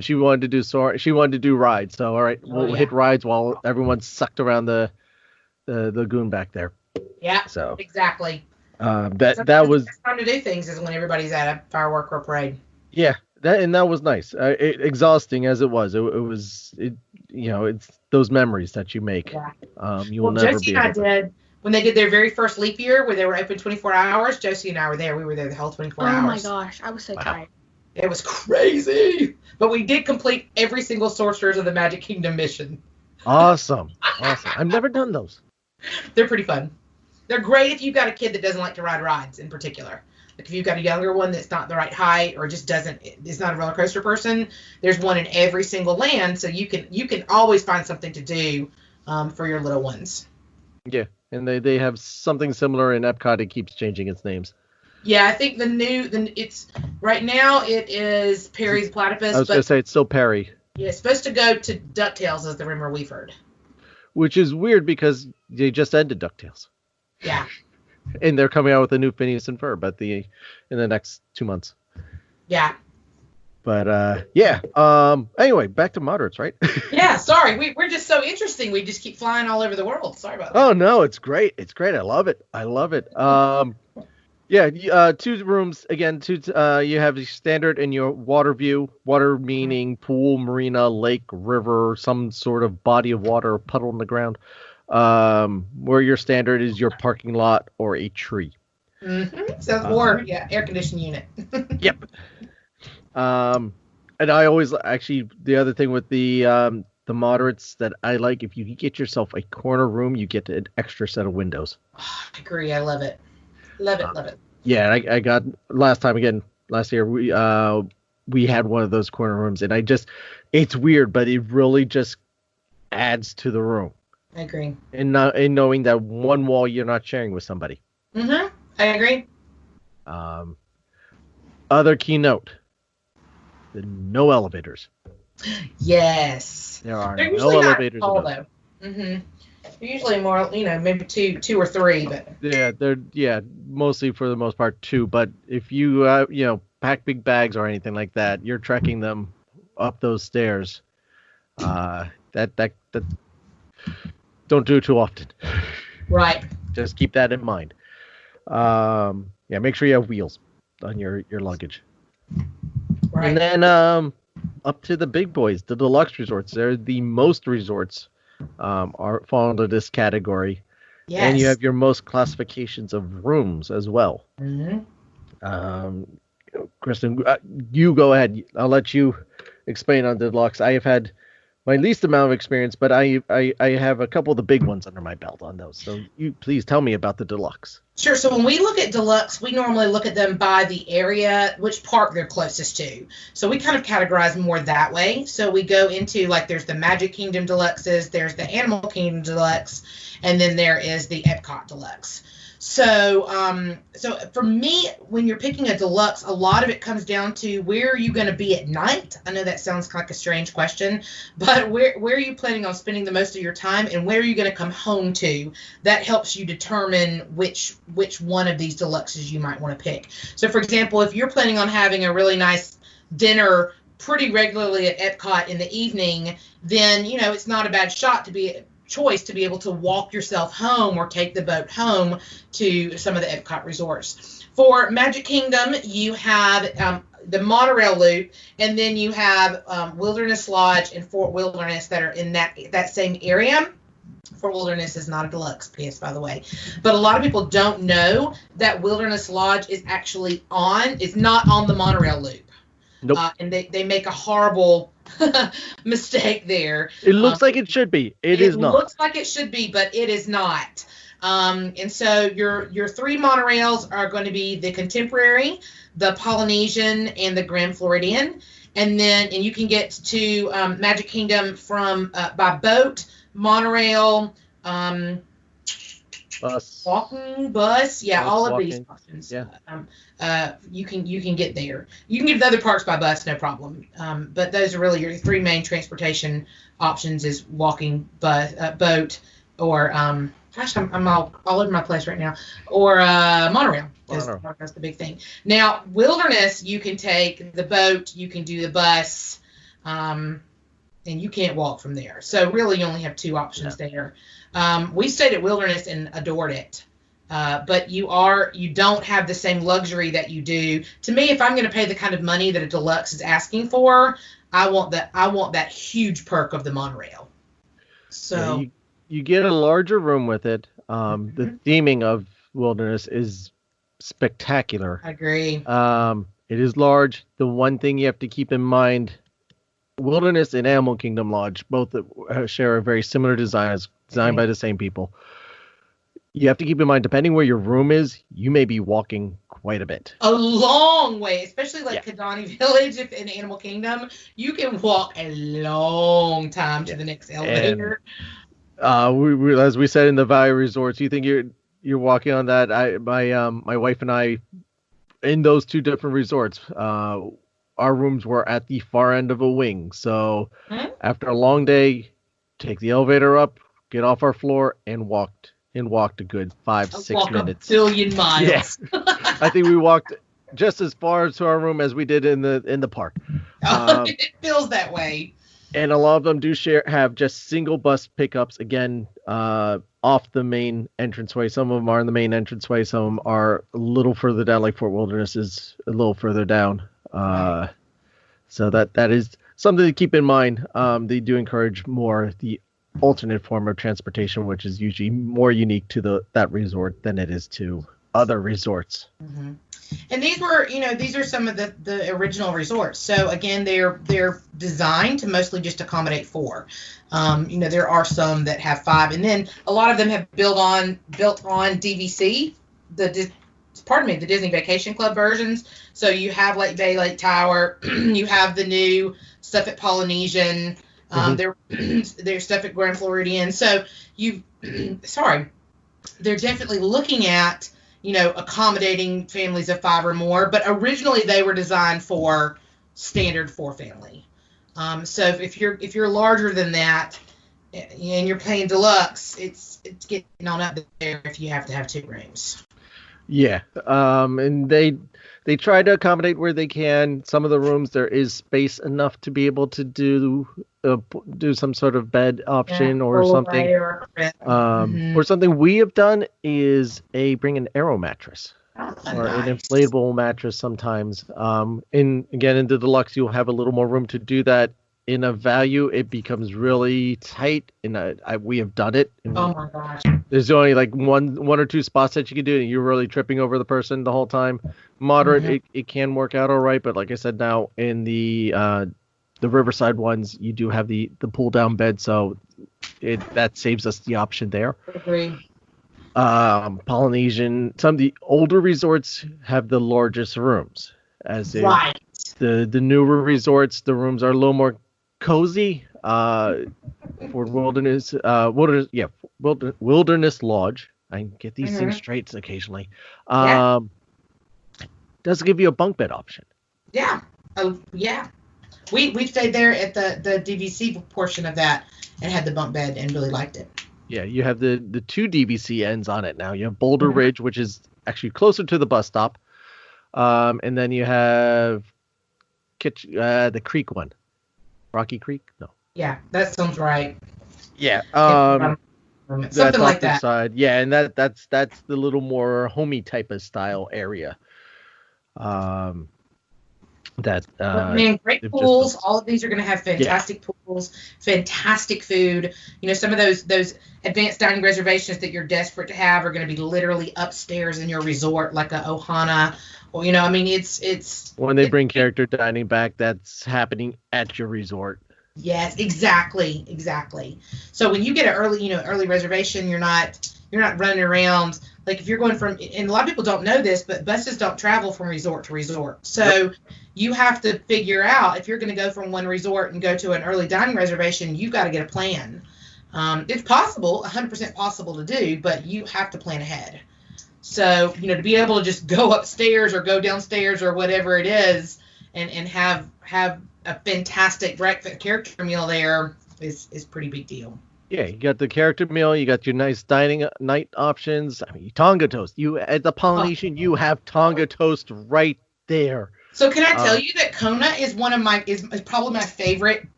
she wanted to do Soaring. She wanted to do rides. So all right, we'll hit rides while everyone's sucked around the lagoon back there. Yeah. So exactly. That was the best time to do things is when everybody's at a firework or parade. Yeah. That was nice. Exhausting as it was. It's those memories that you make. Yeah. You will never Josie be and able I did when they did their very first leap year, where they were open 24 hours. Josie and I were there. We were there the whole 24 hours. Oh my gosh, I was so tired. It was crazy, but we did complete every single Sorcerers of the Magic Kingdom mission. Awesome. I've never done those. They're pretty fun. They're great if you've got a kid that doesn't like to ride rides in particular. Like if you've got a younger one that's not the right height or just is not a roller coaster person, there's one in every single land, so you can always find something to do for your little ones. Yeah, and they have something similar in Epcot. It keeps changing its names. Yeah, I think it's right now it is Perry's Platypus. I was going to say it's still Perry. Yeah, it's supposed to go to DuckTales, is the rumor we've heard. Which is weird because they just ended DuckTales. Yeah. And they're coming out with a new Phineas and Ferb in the next 2 months. Yeah. But anyway, back to moderates, right? Yeah, sorry. We're just so interesting. We just keep flying all over the world. Sorry about that. Oh no, it's great. It's great. I love it. Two rooms again. You have the standard and your water view. Water meaning pool, marina, lake, river, some sort of body of water, puddle in the ground. Where your standard is your parking lot or a tree. Mm-hmm. So air conditioning unit. Yep. And I always the other thing with the moderates that I like, if you get yourself a corner room, you get an extra set of windows. Oh, I agree. I love it. Love it. Yeah, I got last year we had one of those corner rooms, and it's weird, but it really just adds to the room. I agree. And knowing that one wall you're not sharing with somebody. Mm-hmm. I agree. Other keynote: no elevators. Yes. They're usually no elevators. Not tall, though. Mm-hmm. They're usually more, maybe two or three, but they're mostly for the most part 2. But if you pack big bags or anything like that, you're trekking them up those stairs. That don't do it too often. Right. Just keep that in mind. Make sure you have wheels on your luggage. Right. And then up to the big boys, the deluxe resorts. They're the most resorts fall into this category. Yes. And you have your most classifications of rooms as well. Mm-hmm. Kristin, you go ahead. I'll let you explain on the deluxe. I have had my least amount of experience, but I have a couple of the big ones under my belt on those. So you please tell me about the deluxe. Sure. So when we look at deluxe, we normally look at them by the area, which park they're closest to. So we kind of categorize more that way. So we go into, there's the Magic Kingdom Deluxes, there's the Animal Kingdom Deluxe, and then there is the Epcot Deluxe. So for me, when you're picking a deluxe, a lot of it comes down to where are you going to be at night? I know that sounds like a strange question, but where are you planning on spending the most of your time, and where are you going to come home to? That helps you determine which one of these deluxes you might want to pick. So, for example, if you're planning on having a really nice dinner pretty regularly at Epcot in the evening, then, it's not a bad choice to be able to walk yourself home or take the boat home to some of the Epcot resorts. For Magic Kingdom, you have the monorail loop, and then you have Wilderness Lodge and Fort Wilderness that are in that same area. Fort Wilderness is not a deluxe, PS, by the way. But a lot of people don't know that Wilderness Lodge is not on the monorail loop. Nope. And they make a horrible mistake there. It looks like it should be. It is not. It looks like it should be, but it is not. And so your 3 monorails are going to be the Contemporary, the Polynesian, and the Grand Floridian. And you can get to Magic Kingdom from by boat, monorail, bus, walking, bus, all of these options. Yeah. You can get there. You can get to the other parks by bus, no problem. But those are really your 3 main transportation options: is walking, bus, boat, or I'm all over my place right now, or monorail. That's the big thing. Now, Wilderness, you can take the boat, you can do the bus, and you can't walk from there. So really, you only have 2 options there. We stayed at Wilderness and adored it. But you don't have the same luxury that you do. To me, if I'm going to pay the kind of money that a deluxe is asking for, I want that huge perk of the monorail. So you get a larger room with it. The theming of Wilderness is spectacular. I agree. It is large. The one thing you have to keep in mind, Wilderness and Animal Kingdom Lodge both share a very similar design, designed by the same people. You have to keep in mind, depending where your room is, you may be walking quite a bit. A long way, especially Kidani Village in Animal Kingdom. You can walk a long time to the next elevator. And, as we said in the Valley Resorts, you think you're walking on that? My wife and I in those two different resorts, our rooms were at the far end of a wing. So after a long day, take the elevator up, get off our floor, and walked a good 5-6 minutes. A billion miles. Yeah. I think we walked just as far to our room as we did in the park. It feels that way. And a lot of them do have just single bus pickups, again, off the main entranceway. Some of them are in the main entranceway. Some of them are a little further down, like Fort Wilderness is a little further down. So that is something to keep in mind. They do encourage more the alternate form of transportation, which is usually more unique to that resort than it is to other resorts. Mm-hmm. And these are some of the original resorts. So again, they're designed to mostly just accommodate 4. There are some that have 5, and then a lot of them have built on DVC, the Disney Vacation Club versions. So you have Lake Bay, Lake Tower, you have the new stuff at Polynesian, there's stuff at Grand Floridian. So they're definitely looking at accommodating families of 5 or more, but originally they were designed for standard 4 family. So if you're larger than that and you're paying deluxe, it's getting on up there if you have to have 2 rooms. Yeah, and they try to accommodate where they can. Some of the rooms there is space enough to be able to do some sort of bed option or something. Or something we have done is bring an aero mattress or an inflatable mattress sometimes. In the deluxe, you'll have a little more room to do that. In a value, it becomes really tight, and we have done it. Oh my gosh! There's only like one or 2 spots that you can do, and you're really tripping over the person the whole time. Moderate, it can work out all right, but like I said, now in the Riverside ones, you do have the pull down bed, so that saves us the option there. Agree. Polynesian, some of the older resorts have the largest rooms, the newer resorts, the rooms are a little more cozy. For Wilderness Lodge. I get these things straight occasionally. Does give you a bunk bed option. Yeah. Yeah. We've stayed there at the DVC portion of that and had the bunk bed and really liked it. Yeah, you have the 2 DVC ends on it now. You have Boulder Ridge, which is actually closer to the bus stop. And then you have the Creek one. Rocky Creek? No. Yeah, that sounds right. Yeah. Something like that. Side. Yeah, and that's the little more homey type of style area. Great pools. All of these are going to have fantastic pools, fantastic food. Some of those advanced dining reservations that you're desperate to have are going to be literally upstairs in your resort, like a Ohana. Or it's when they bring character dining back, that's happening at your resort. Yes, exactly. So when you get an early reservation, you're not running around like if you're going from, and a lot of people don't know this, but buses don't travel from resort to resort. So you have to figure out if you're going to go from one resort and go to an early dining reservation, you've got to get a plan. It's possible, 100% possible to do, but you have to plan ahead. So, to be able to just go upstairs or go downstairs or whatever it is and have a fantastic breakfast character meal there is pretty big deal. Yeah, you got the character meal, you got your nice dining night options. Tonga toast. You at the Polynesian, you have Tonga toast right there. So can I tell you that Kona is is probably my favorite,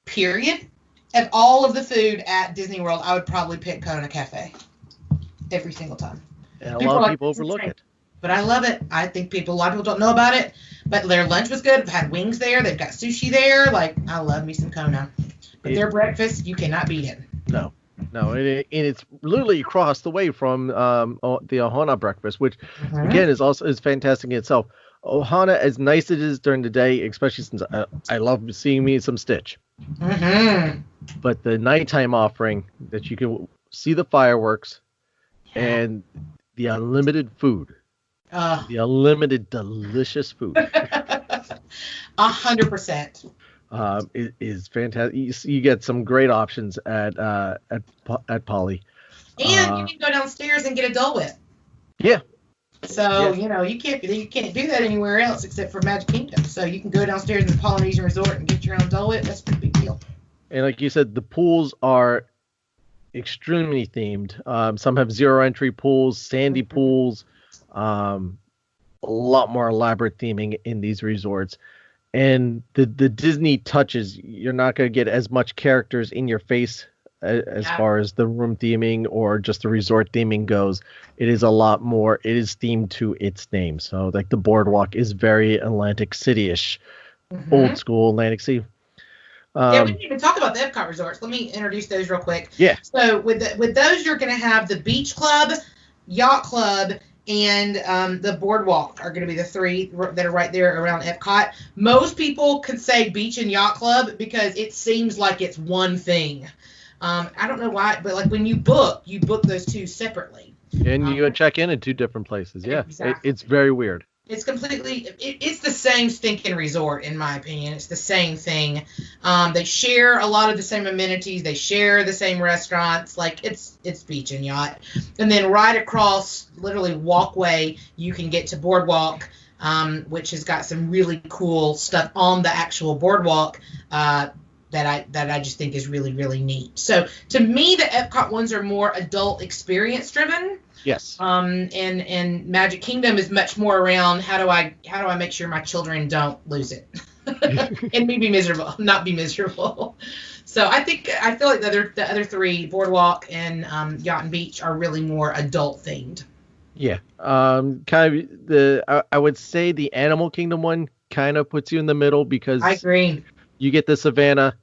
period. Of all of the food at Disney World, I would probably pick Kona Cafe every single time. And a lot of people overlook it. But I love it. I think a lot of people don't know about it. But their lunch was good. I've had wings there. They've got sushi there. I love me some Kona. But their breakfast, you cannot beat it. No. And it's literally across the way from the Ohana breakfast, which, again, is fantastic in itself. Ohana, as nice as it is during the day, especially since I love seeing me some Stitch. But the nighttime offering that you can see the fireworks and the unlimited food. The unlimited delicious food. 100%. Is fantastic. You get some great options at Poly. And you can go downstairs and get a Dole Whip. Yeah. So, Yeah. you can't do that anywhere else except for Magic Kingdom. So you can go downstairs in the Polynesian Resort and get your own Dole Whip. That's a pretty big deal. And like you said, the pools are extremely themed. Some have zero entry pools, sandy pools, a lot more elaborate theming in these resorts. And the Disney touches, you're not going to get as much characters in your face as far as the room theming or just the resort theming goes. It is a lot more. It is themed to its name. So like the boardwalk is very Atlantic City-ish, old school Atlantic City. Yeah, we didn't even talk about the Epcot resorts. Let me introduce those real quick. Yeah. So with those, you're going to have the Beach Club, Yacht Club, and the Boardwalk are going to be the three that are right there around Epcot. Most people could say Beach and Yacht Club because it seems like it's one thing. I don't know why, but like when you book those two separately. And you check in two different places. Yeah, exactly. It's very weird. It's completely, it's the same stinking resort, in my opinion. It's the same thing. They share a lot of the same amenities. They share the same restaurants. Like, it's Beach and Yacht. And then right across, literally walkway, you can get to Boardwalk, which has got some really cool stuff on the actual boardwalk that I just think is really, really neat. So, to me, the Epcot ones are more adult experience driven. Yes. And Magic Kingdom is much more around how do I make sure my children don't lose it and me not be miserable. So I feel like the other three, Boardwalk and Yacht and Beach, are really more adult themed. Yeah. Kind of I would say the Animal Kingdom one kind of puts you in the middle because I agree. You get the Savannah,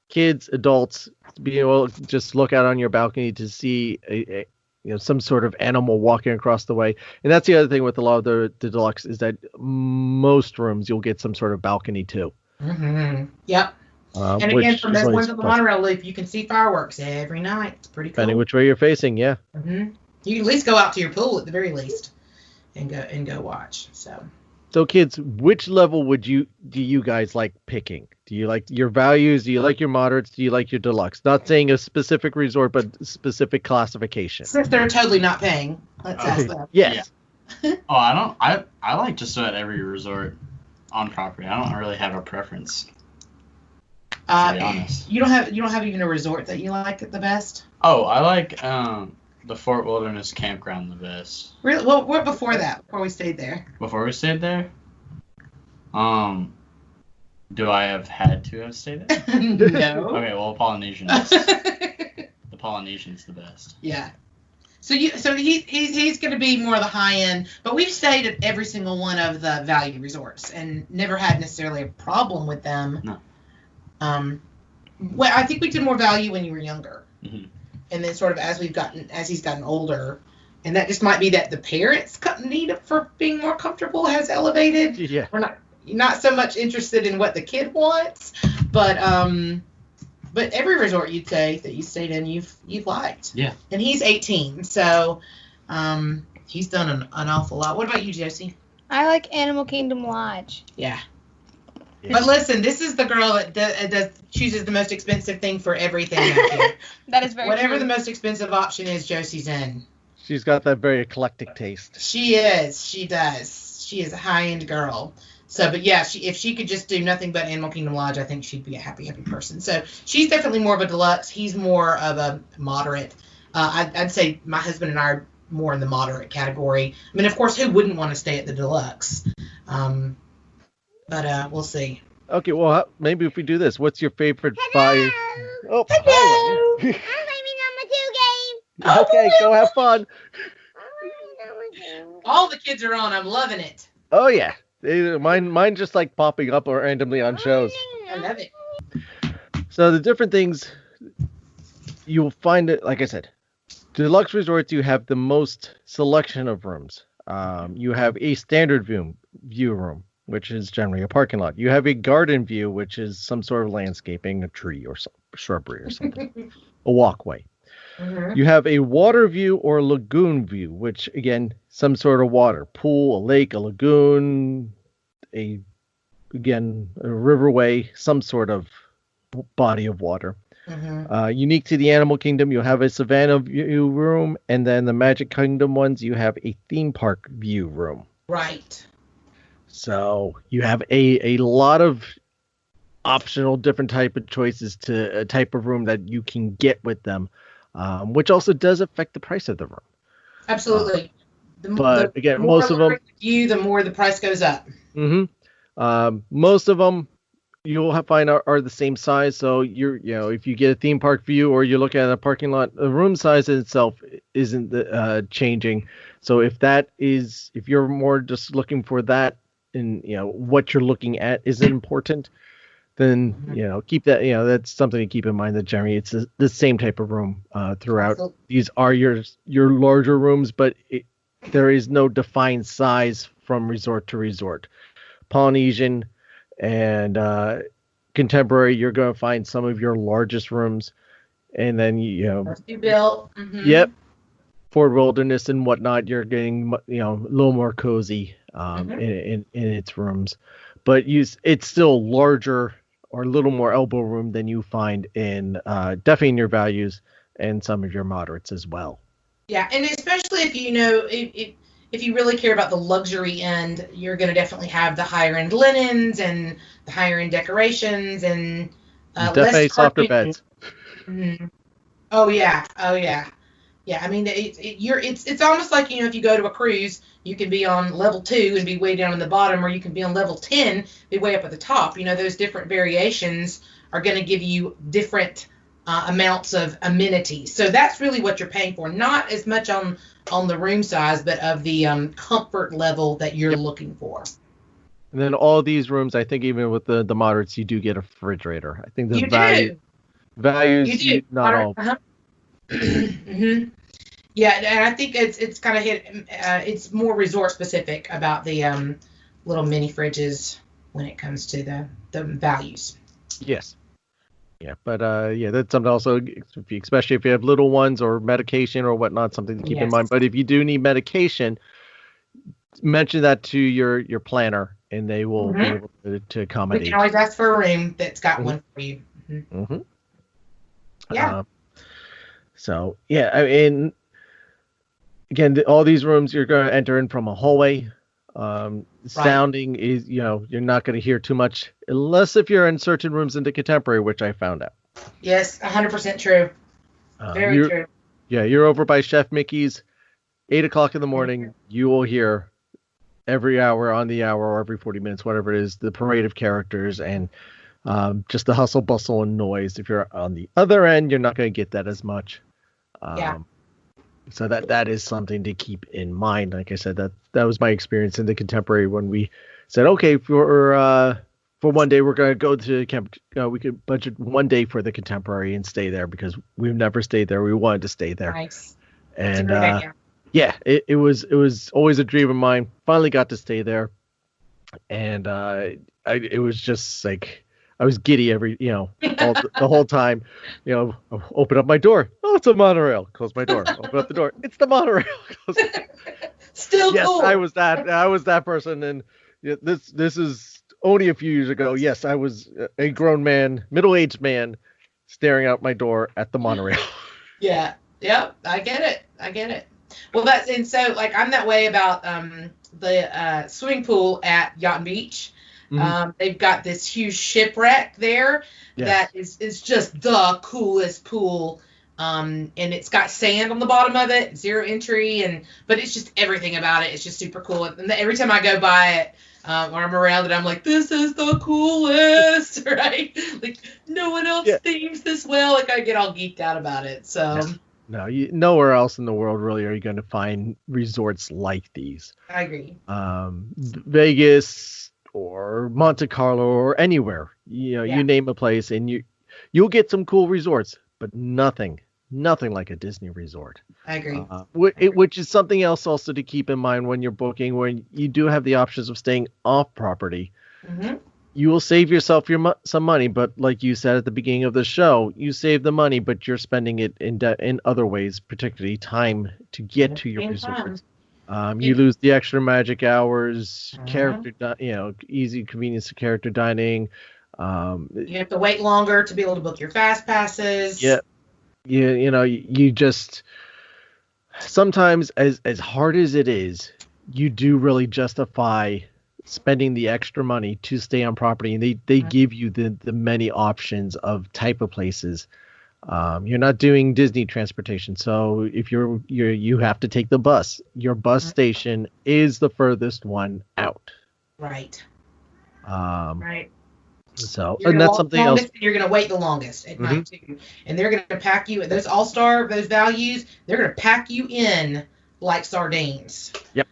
kids, adults, being able to just look out on your balcony to see some sort of animal walking across the way. And that's the other thing with a lot of the deluxe is that most rooms you'll get some sort of balcony too. Mm-hmm. Yep. And again, from those ones on the monorail loop, you can see fireworks every night. It's pretty cool. Depending which way you're facing, yeah. Mm-hmm. You can at least go out to your pool at the very least and go watch. So kids, which level do you guys like picking? Do you like your values? Do you like your moderates? Do you like your deluxe? Not saying a specific resort, but specific classification. Since they're totally not paying, let's ask them. Yes. Yeah. I like just about every resort on property. I don't really have a preference. To be honest. You don't have even a resort that you like the best? Oh, I like the Fort Wilderness Campground the best. Really? Well, what before that? Before we stayed there? Before we stayed there? Do I have had to have stayed there? No. Okay, well, Polynesian is. The Polynesian's the best. Yeah. So he's going to be more of the high end, but we've stayed at every single one of the value resorts and never had necessarily a problem with them. No. Well, I think we did more value when you were younger. Mm-hmm. And then sort of as he's gotten older, and that just might be that the parents' need for being more comfortable has elevated. Yeah. We're not so much interested in what the kid wants, but every resort you'd say that you stayed in, you've liked. Yeah. And he's 18, so he's done an awful lot. What about you, Josie? I like Animal Kingdom Lodge. Yeah. But listen, this is the girl that chooses the most expensive thing for everything out here. That is very Whatever true. the most expensive option is, Josie's in. She's got that very eclectic taste. She is. She does. She is a high-end girl. So, but yeah, if she could just do nothing but Animal Kingdom Lodge, I think she'd be a happy person. So she's definitely more of a deluxe. He's more of a moderate. I'd say my husband and I are more in the moderate category. I mean, of course, who wouldn't want to stay at the deluxe? But we'll see. Okay, well, maybe if we do this, what's your favorite buy? Oh, Hello. hi. I'm playing number 2 game. Okay, go have fun. All the kids are on. I'm loving it. Oh yeah, mine just like popping up or randomly on shows. I love it. So the different things you'll find it, like I said, deluxe resorts you have the most selection of rooms. You have a standard view room, which is generally a parking lot. You have a garden view, which is some sort of landscaping, a tree or some shrubbery or something, a walkway. Mm-hmm. You have a water view or lagoon view, which again, some sort of water, pool, a lake, a lagoon, a riverway, some sort of body of water. Unique to the Animal Kingdom, you'll have a Savannah view room, and then the Magic Kingdom ones, you have a theme park view room. Right. So you have a lot of optional different type of choices to a type of room that you can get with them, which also does affect the price of the room. Absolutely. Again, most of them, the more the price goes up. Most of them you'll find are the same size. So if you get a theme park view or you look at a parking lot, the room size in itself isn't changing. So if you're more just looking for that, and what you're looking at isn't important, then keep that. That's something to keep in mind. That generally it's the same type of room throughout. Absolutely. These are your larger rooms, but there is no defined size from resort to resort. Polynesian and Contemporary, you're going to find some of your largest rooms, and then built. Yep. Fort Wilderness and whatnot, you're getting a little more cozy in its rooms, but it's still larger or a little more elbow room than you find in definitely in your values and some of your moderates as well. Yeah, and especially if if you really care about the luxury end, you're going to definitely have the higher end linens and the higher end decorations and definitely softer beds. Oh yeah. Yeah, I mean it's almost like if you go to a cruise, you can be on level 2 and be way down in the bottom, or you can be on level 10, be way up at the top. Those different variations are going to give you different amounts of amenities. So that's really what you're paying for, not as much on the room size, but of the comfort level that you're looking for. And then all these rooms, I think even with the moderates, you do get a refrigerator. I think the values, not all. Yeah, and I think it's kind of it's more resort specific about the little mini fridges when it comes to the values. Yes. Yeah, but that's something also, especially if you have little ones or medication or whatnot, something to keep in mind. But if you do need medication, mention that to your planner, and they will be able to accommodate. We can always ask for a room that's got one for you. Yeah. So yeah, I mean, again, all these rooms you're going to enter in from a hallway. Sounding is, you're not going to hear too much unless if you're in certain rooms in the Contemporary, which I found out. Yes, 100% true. Very true. Yeah, you're over by Chef Mickey's, 8 o'clock in the morning. You will hear every hour on the hour or every 40 minutes, whatever it is, the parade of characters and just the hustle, bustle, and noise. If you're on the other end, you're not going to get that as much. So that is something to keep in mind. Like I said, that was my experience in the Contemporary when we said, okay, for one day we're going to go to camp. We could budget one day for the Contemporary and stay there because we've never stayed there. We wanted to stay there. Nice. And it was always a dream of mine. Finally got to stay there, and it was just like I was giddy the whole time. Open up my door. Oh, it's a monorail. Close my door. Open up the door. It's the monorail. Still yes, cool. I was that person, and this is only a few years ago. Yes, I was a grown man, middle-aged man, staring out my door at the monorail. Yeah. Yep. I get it. Well, I'm that way about the swimming pool at Yacht and Beach. They've got this huge shipwreck there that is just the coolest pool. And it's got sand on the bottom of it, 0 entry, but it's just everything about it. It's just super cool. And every time I go by it, or I'm around it, I'm like, this is the coolest, right? Like no one else themes this well. Like I get all geeked out about it. So. No, nowhere else in the world really are you going to find resorts like these. I agree. Vegas or Monte Carlo or anywhere, you name a place, and you'll get some cool resorts, but nothing like a Disney resort. I agree. Which is something else also to keep in mind when you're booking, when you do have the options of staying off property. You will save yourself some money, but like you said at the beginning of the show, you save the money, but you're spending it in other ways, particularly time to get to your resort. You lose the extra magic hours, character, easy convenience of character dining, You have to wait longer to be able to book your fast passes. Yeah. You just sometimes as hard as it is, you do really justify spending the extra money to stay on property, and they give you the many options of type of places. You're not doing Disney transportation, so if you have to take the bus. Your bus station is the furthest one out. Right. Right. So, and that's something else. You're going to wait the longest at night too, and they're going to pack you. Those All-Star, those values, they're going to pack you in like sardines. Yep.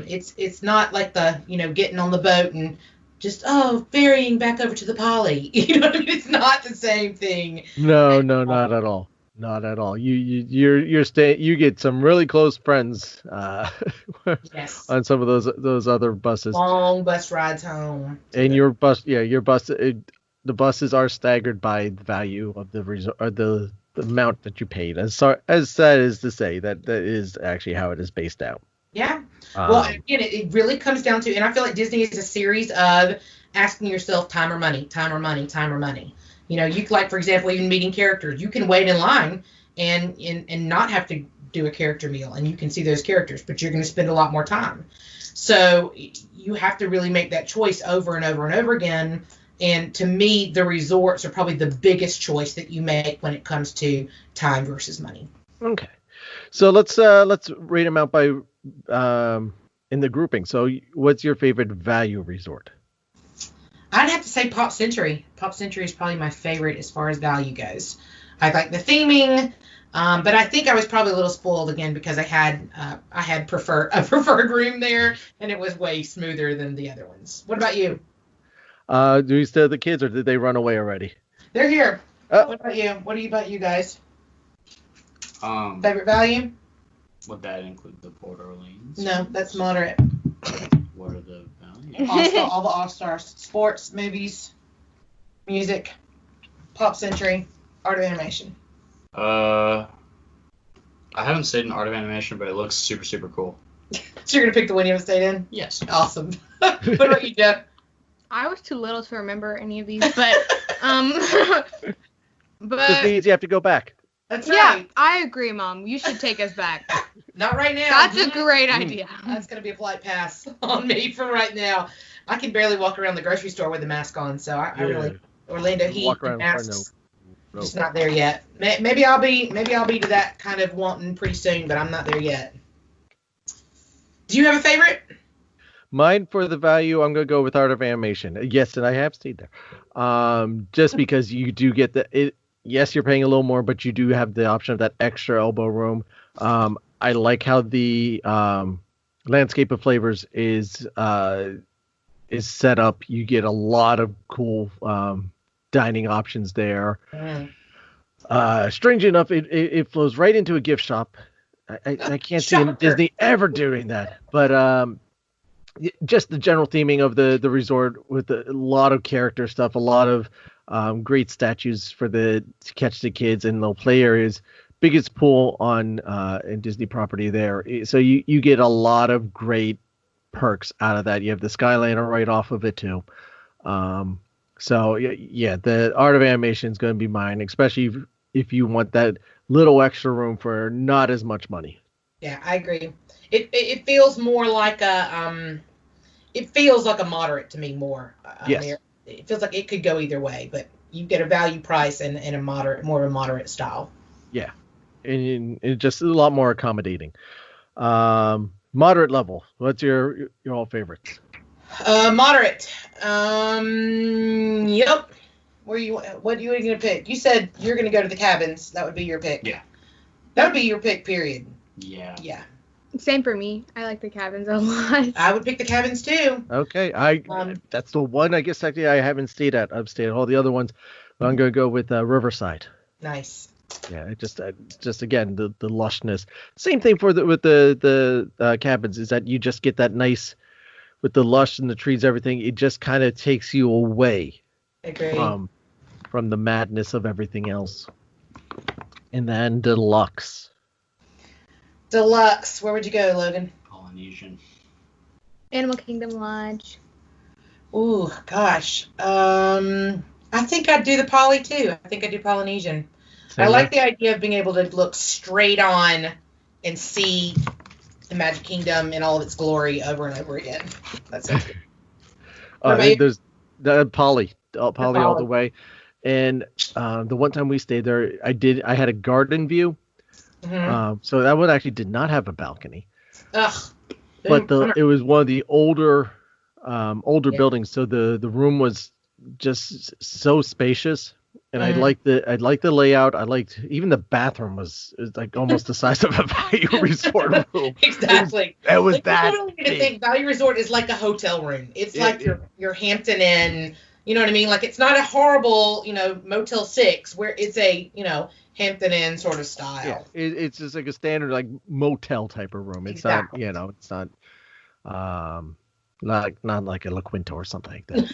It's not like the getting on the boat and just ferrying back over to the Poly. You know what I mean? It's not the same thing. No, not at all. Not at all. You get some really close friends yes. on some of those other buses. Long bus rides home. And your bus, the buses are staggered by the value of the resort, or the amount that you paid. As sad as to say, that is actually how it is based out. Yeah. Well, again, it really comes down to, and I feel like Disney is a series of asking yourself time or money, time or money, time or money. You like, for example, even meeting characters. You can wait in line and not have to do a character meal, and you can see those characters, but you're going to spend a lot more time. So you have to really make that choice over and over and over again. And to me, the resorts are probably the biggest choice that you make when it comes to time versus money. Okay. So let's rate them out by in the grouping. So what's your favorite value resort? I'd have to say Pop Century. Pop Century is probably my favorite as far as value goes. I like the theming, but I think I was probably a little spoiled again because I had a preferred room there, and it was way smoother than the other ones. What about you? Do you still have the kids, or did they run away already? They're here. What about you? What about you guys? Favorite value? Would that include the Port Orleans? No, that's moderate. What are the values? All the All-Stars. Sports, movies, music, Pop Century, Art of Animation. I haven't stayed in Art of Animation, but it looks super, super cool. So you're going to pick the one you haven't stayed in? Yes. Awesome. What about you, Jeff? I was too little to remember any of these, but Just means you have to go back. That's yeah, right. I agree, Mom. You should take us back. Not right now. That's a great idea. That's going to be a flight pass on me for right now. I can barely walk around the grocery store with a mask on, so I really Orlando heat walk around masks. No. Just not there yet. Maybe I'll be to that kind of wanting pretty soon, but I'm not there yet. Do you have a favorite? Mine for the value, I'm going to go with Art of Animation. Yes, and I have stayed there. Just because you do get yes, you're paying a little more, but you do have the option of that extra elbow room. I like how the landscape of flavors is set up. You get a lot of cool dining options there. Strange enough, it flows right into a gift shop. I can't see Disney ever doing that, but just the general theming of the resort with a lot of character stuff, a lot of great statues to catch the kids in the play areas. Biggest pool on in Disney property there, so you get a lot of great perks out of that. You have the Skyliner right off of it too. So yeah, the Art of Animation is going to be mine, especially if you want that little extra room for not as much money. Yeah, I agree. It feels more like a moderate to me more. Yes. It feels like it could go either way, but you get a value price and a more of a moderate style. Yeah, and just a lot more accommodating. Moderate level. What's your all favorites? Moderate. Yep. What are you gonna pick? You said you're gonna go to the cabins. That would be your pick. Yeah. That would be your pick. Period. Yeah. Yeah. Same for me. I like the cabins a lot. I would pick the cabins too. Okay, that's the one I guess actually I haven't stayed at. I've stayed at all the other ones, but I'm gonna go with Riverside. Nice. Yeah, just again the lushness. Same thing with the cabins is that you just get that nice with the lush and the trees, everything. It just kind of takes you away from the madness of everything else. And then Deluxe. Deluxe. Where would you go, Logan? Polynesian. Animal Kingdom Lodge. Ooh, gosh. I think I'd do the Poly too. I think I'd do Polynesian. I like the idea of being able to look straight on and see the Magic Kingdom in all of its glory over and over again. That sounds good. There's the Poly all the way. And the one time we stayed there, I had a garden view. Mm-hmm. So that one actually did not have a balcony. Ugh. But it was one of the older buildings, so the room was just so spacious, and I liked the layout. I liked even the bathroom was like almost the size of a Value Resort room. Exactly. It was like, that. You don't need to think Value Resort is like a hotel room. It's like your Hampton Inn. You know what I mean? Like it's not a horrible Motel 6 where it's a Hampton Inn sort of style. Yeah, it's just like a standard like motel type of room. It's exactly. not, it's not not like a La Quinta or something like that.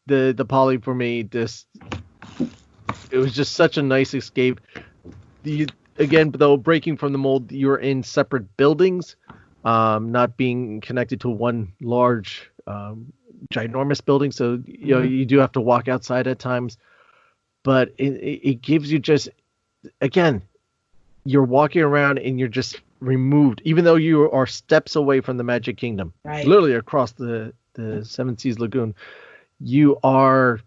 The Poly for me, it was just such a nice escape. Again, though, breaking from the mold, you're in separate buildings, not being connected to one large ginormous building, so you do have to walk outside at times, but it gives you just, again, you're walking around and you're just removed, even though you are steps away from the Magic Kingdom, right, literally across the Seven Seas Lagoon. You are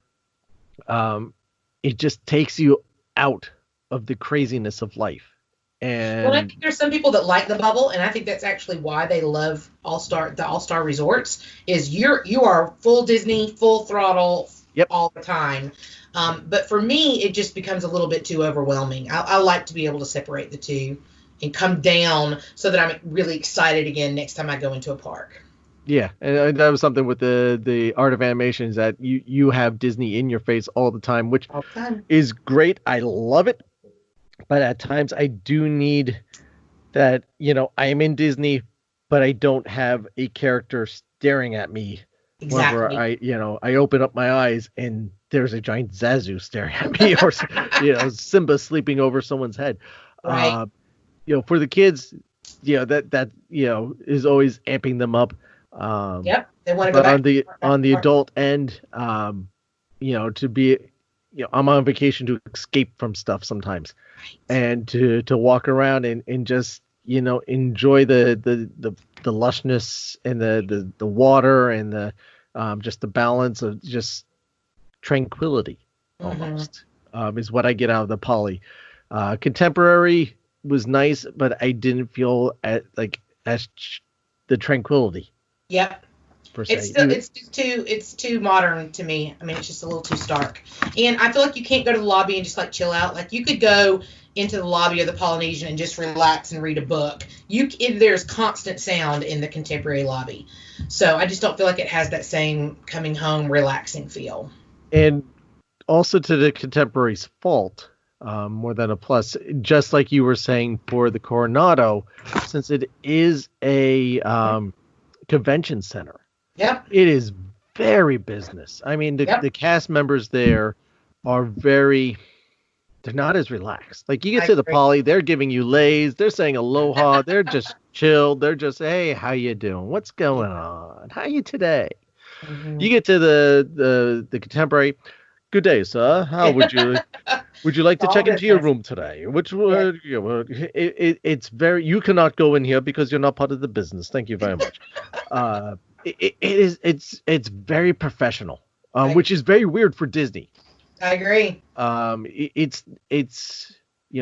it just takes you out of the craziness of life. And I think there's some people that like the bubble, and I think that's actually why they love the All-Star Resorts. Is you are full Disney, full throttle, all the time. But for me, it just becomes a little bit too overwhelming. I like to be able to separate the two and come down so that I'm really excited again next time I go into a park. Yeah, and that was something with the Art of Animation, is that you have Disney in your face all the time, which is great. I love it. But at times I do need that, I am in Disney, but I don't have a character staring at me. Exactly. Whenever I open up my eyes and there's a giant Zazu staring at me, or Simba sleeping over someone's head. Right. For the kids, that is always amping them up. They want to go back. On the adult end, to be. I'm on vacation to escape from stuff sometimes, and to walk around and just enjoy the lushness and the water and the just the balance of just tranquility almost is what I get out of the Poly. Contemporary was nice, but I didn't feel as the tranquility. Yep. It's too modern to me. I mean, it's just a little too stark. And I feel like you can't go to the lobby and just like chill out. Like you could go into the lobby of the Polynesian and just relax and read a book. There's constant sound in the contemporary lobby. So I just don't feel like it has that same coming home relaxing feel. And also, to the contemporary's fault, more than a plus, just like you were saying for the Coronado, since it is a convention center. Yep. It is very business. I mean, the cast members there are they're not as relaxed. Like, you get to the Poly, they're giving you lays, they're saying aloha, they're just chilled, they're just, hey, how you doing? What's going on? How you today? Mm-hmm. You get to the contemporary, good day, sir. How would you like to check into your room today? It's very, you cannot go in here because you're not part of the business. Thank you very much. It's very professional, which is very weird for Disney. I agree. It's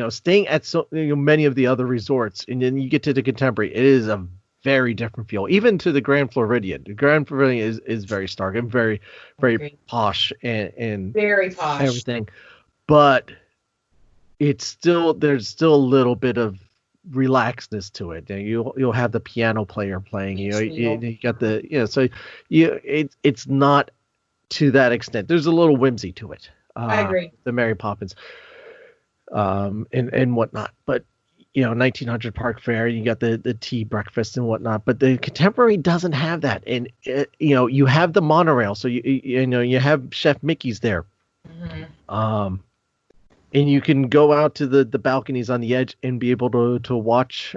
staying at so many of the other resorts, and then you get to the contemporary. It is a very different feel, even to the Grand Floridian. The Grand Floridian is very stark and very, very posh and very posh everything, but there's still a little bit of relaxedness to it. You'll have the piano player playing. You got it's not to that extent. There's a little whimsy to it. I agree. The Mary Poppins, and whatnot. But 1900 Park Fair, you got the tea breakfast and whatnot. But the contemporary doesn't have that. And you have the monorail, so you have Chef Mickey's there. Mm-hmm. And you can go out to the balconies on the edge and be able to watch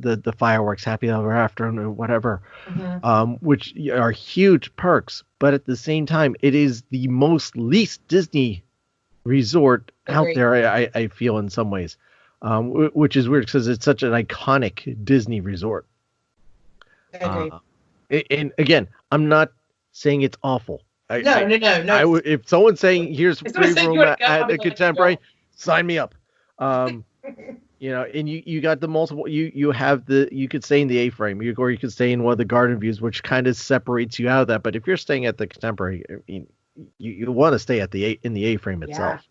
the fireworks, happy ever after, or whatever, Mhm. which are huge perks. But at the same time, it is the most least Disney resort out Agreed. there. I feel in some ways, which is weird because it's such an iconic Disney resort. Agreed. And again, I'm not saying it's awful. No. If someone's saying here's If someone free said room you wanna go, at I'll be the like, Contemporary, go. sign me up. And you got the multiple. You have you could stay in the A-frame, or you could stay in one of the garden views, which kind of separates you out of that. But if you're staying at the Contemporary, I mean, you want to stay in the A-frame itself.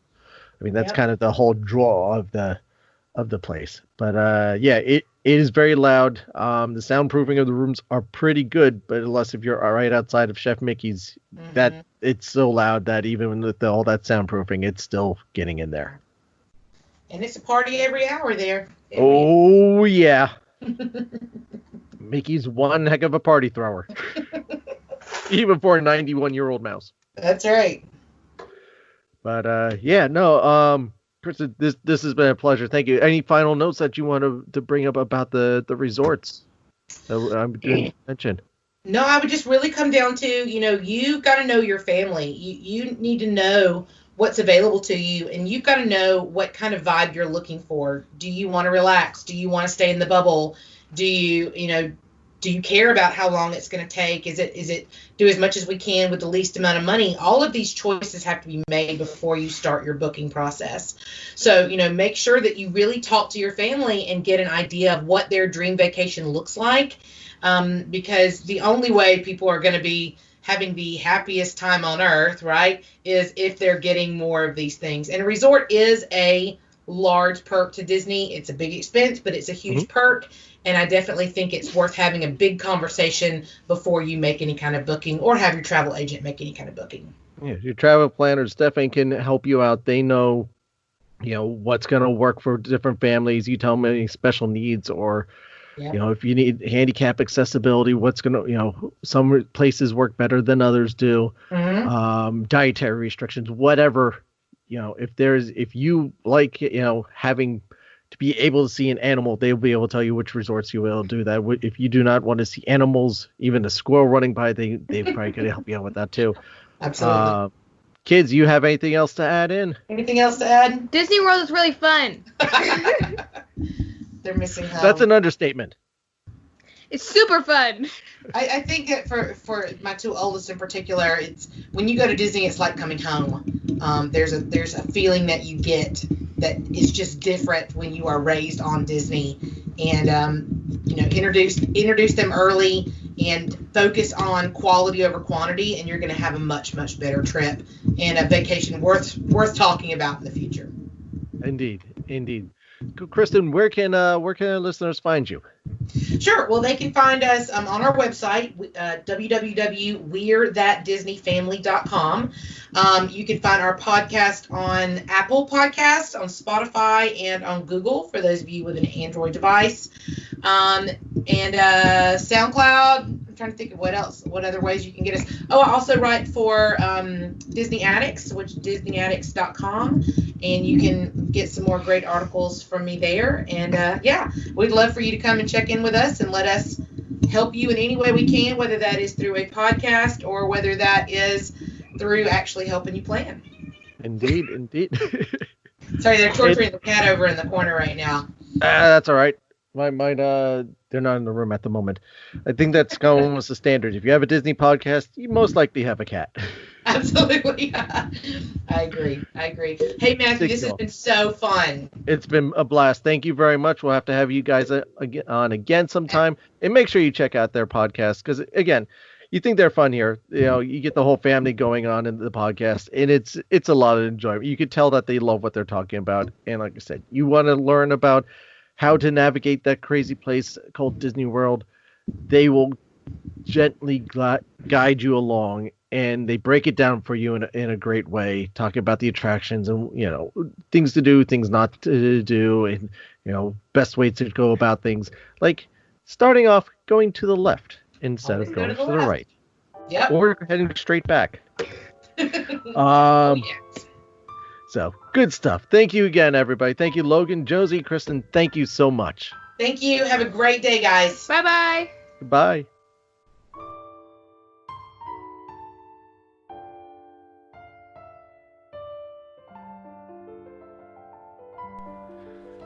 I mean, that's kind of the whole draw of the place. But it is very loud. The soundproofing of the rooms are pretty good, but unless if you're right outside of Chef Mickey's, that it's so loud that even with all that soundproofing, it's still getting in there. And it's a party every hour there. Oh yeah. Mickey's one heck of a party thrower. Even for a 91-year-old mouse. That's right. But Kristin, this has been a pleasure. Thank you. Any final notes that you want to bring up about the resorts that I'm going to mention? No, I would just really come down to, you've got to know your family. You need to know what's available to you, and you've got to know what kind of vibe you're looking for. Do you want to relax? Do you want to stay in the bubble? Do you care about how long it's going to take? Is it do as much as we can with the least amount of money? All of these choices have to be made before you start your booking process. So, make sure that you really talk to your family and get an idea of what their dream vacation looks like, because the only way people are going to be having the happiest time on earth, right, is if they're getting more of these things. And a resort is a large perk to Disney. It's a big expense, but it's a huge perk. And I definitely think it's worth having a big conversation before you make any kind of booking or have your travel agent make any kind of booking. Yeah, your travel planners definitely can help you out. They know, what's going to work for different families. You tell them any special needs or, if you need handicap accessibility, what's going to, some places work better than others do. Dietary restrictions, whatever, if you like, having to be able to see an animal, they'll be able to tell you which resorts you will do that. If you do not want to see animals, even a squirrel running by, they probably could help you out with that too. Absolutely. Kids, you have anything else to add in? Anything else to add? Disney World is really fun. They're missing home. That's an understatement. It's super fun. I think that for my two oldest in particular, it's when you go to Disney, it's like coming home. There's a feeling that you get that is just different when you are raised on Disney, and introduce them early and focus on quality over quantity, and you're going to have a much better trip and a vacation worth talking about in the future. Indeed. Kristin, where can our listeners find you? Sure. Well, they can find us on our website, www.we'rethatdisneyfamily.com. You can find our podcast on Apple Podcasts, on Spotify, and on Google for those of you with an Android device. And SoundCloud. I'm trying to think of what other ways you can get us. Oh, I also write for Disney Addicts, which is DisneyAddicts.com, and you can get some more great articles from me there. And we'd love for you to come and check in with us and let us help you in any way we can, whether that is through a podcast or whether that is through actually helping you plan. Indeed. Sorry, they're torturing the cat over in the corner right now. That's all right. They're not in the room at the moment. I think that's almost a standard. If you have a Disney podcast, you most likely have a cat. Absolutely. I agree. Hey, Matthew, this has been so fun. It's been a blast. Thank you very much. We'll have to have you guys on again sometime. And make sure you check out their podcast because, again, you think they're fun here. You get the whole family going on in the podcast, and it's a lot of enjoyment. You could tell that they love what they're talking about. And like I said, you want to learn about how to navigate that crazy place called Disney World. They will gently guide you along, and they break it down for you in a great way, talking about the attractions and things to do, things not to do, and best way to go about things, like starting off going to the left instead of going to the right. Yep. Or heading straight back. So good stuff. Thank you again, everybody. Thank you, Logan, Josie, Kristin. Thank you so much. Thank you. Have a great day, guys. Bye-bye. Goodbye.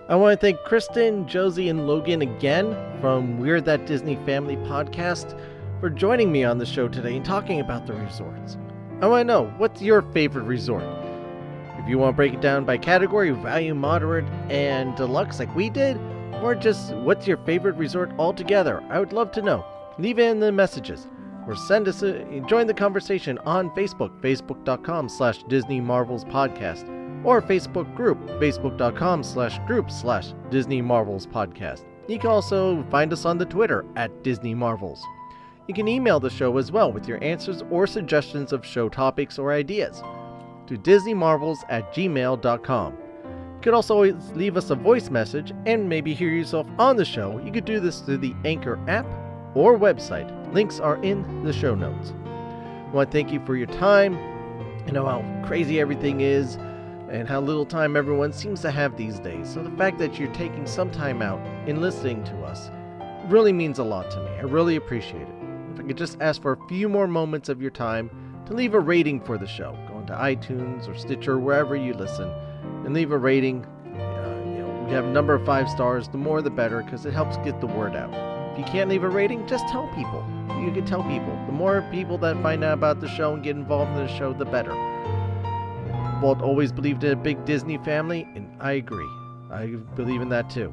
I want to thank Kristin, Josie, and Logan again from We're That Disney Family podcast for joining me on the show today and talking about the resorts. I want to know, what's your favorite resort? If you want to break it down by category, value, moderate, and deluxe like we did, or just what's your favorite resort altogether, I would love to know. Leave it in the messages, or join the conversation on Facebook, facebook.com/Disney Marvels Podcast. Or Facebook group, facebook.com/group/Disney Marvels Podcast. You can also find us on the Twitter @Disney Marvels. You can email the show as well with your answers or suggestions of show topics or ideas to disneymarvels@gmail.com. You could also always leave us a voice message and maybe hear yourself on the show. You could do this through the Anchor app or website. Links are in the show notes. I want to thank you for your time. I know how crazy everything is and how little time everyone seems to have these days. So the fact that you're taking some time out and listening to us really means a lot to me. I really appreciate it. If I could just ask for a few more moments of your time to leave a rating for the show. Go into iTunes or Stitcher, wherever you listen, and leave a rating. We have a number of 5 stars. The more the better, because it helps get the word out. If you can't leave a rating, just tell people. You can tell people. The more people that find out about the show and get involved in the show, the better. Walt always believed in a big Disney family, and I agree. I believe in that too.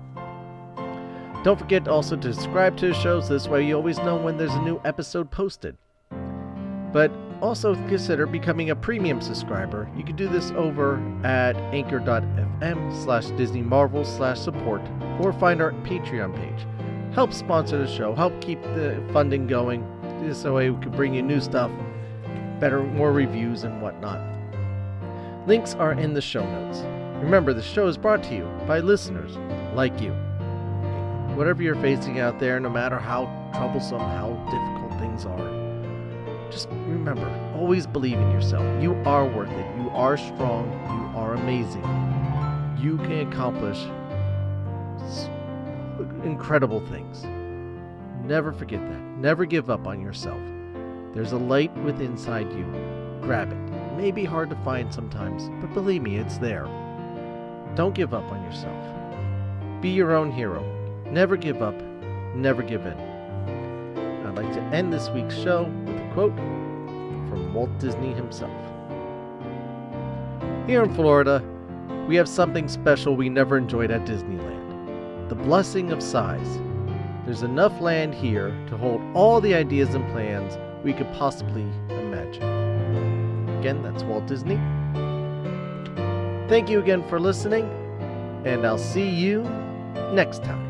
Don't forget also to subscribe to the shows. This way you always know when there's a new episode posted. But also consider becoming a premium subscriber. You can do this over at anchor.fm/DisneyMarvels/support or find our Patreon page. Help sponsor the show, help keep the funding going. This way we can bring you new stuff, better, more reviews and whatnot. Links are in the show notes. Remember, the show is brought to you by listeners like you. Whatever you're facing out there, no matter how troublesome, how difficult things are, just remember, always believe in yourself. You are worth it. You are strong. You are amazing. You can accomplish incredible things. Never forget that. Never give up on yourself. There's a light within inside you. Grab it. It may be hard to find sometimes, but believe me, it's there. Don't give up on yourself. Be your own hero. Never give up. Never give in. I'd like to end this week's show with a quote from Walt Disney himself. Here in Florida, we have something special we never enjoyed at Disneyland. The blessing of size. There's enough land here to hold all the ideas and plans we could possibly imagine. Again, that's Walt Disney. Thank you again for listening, and I'll see you next time.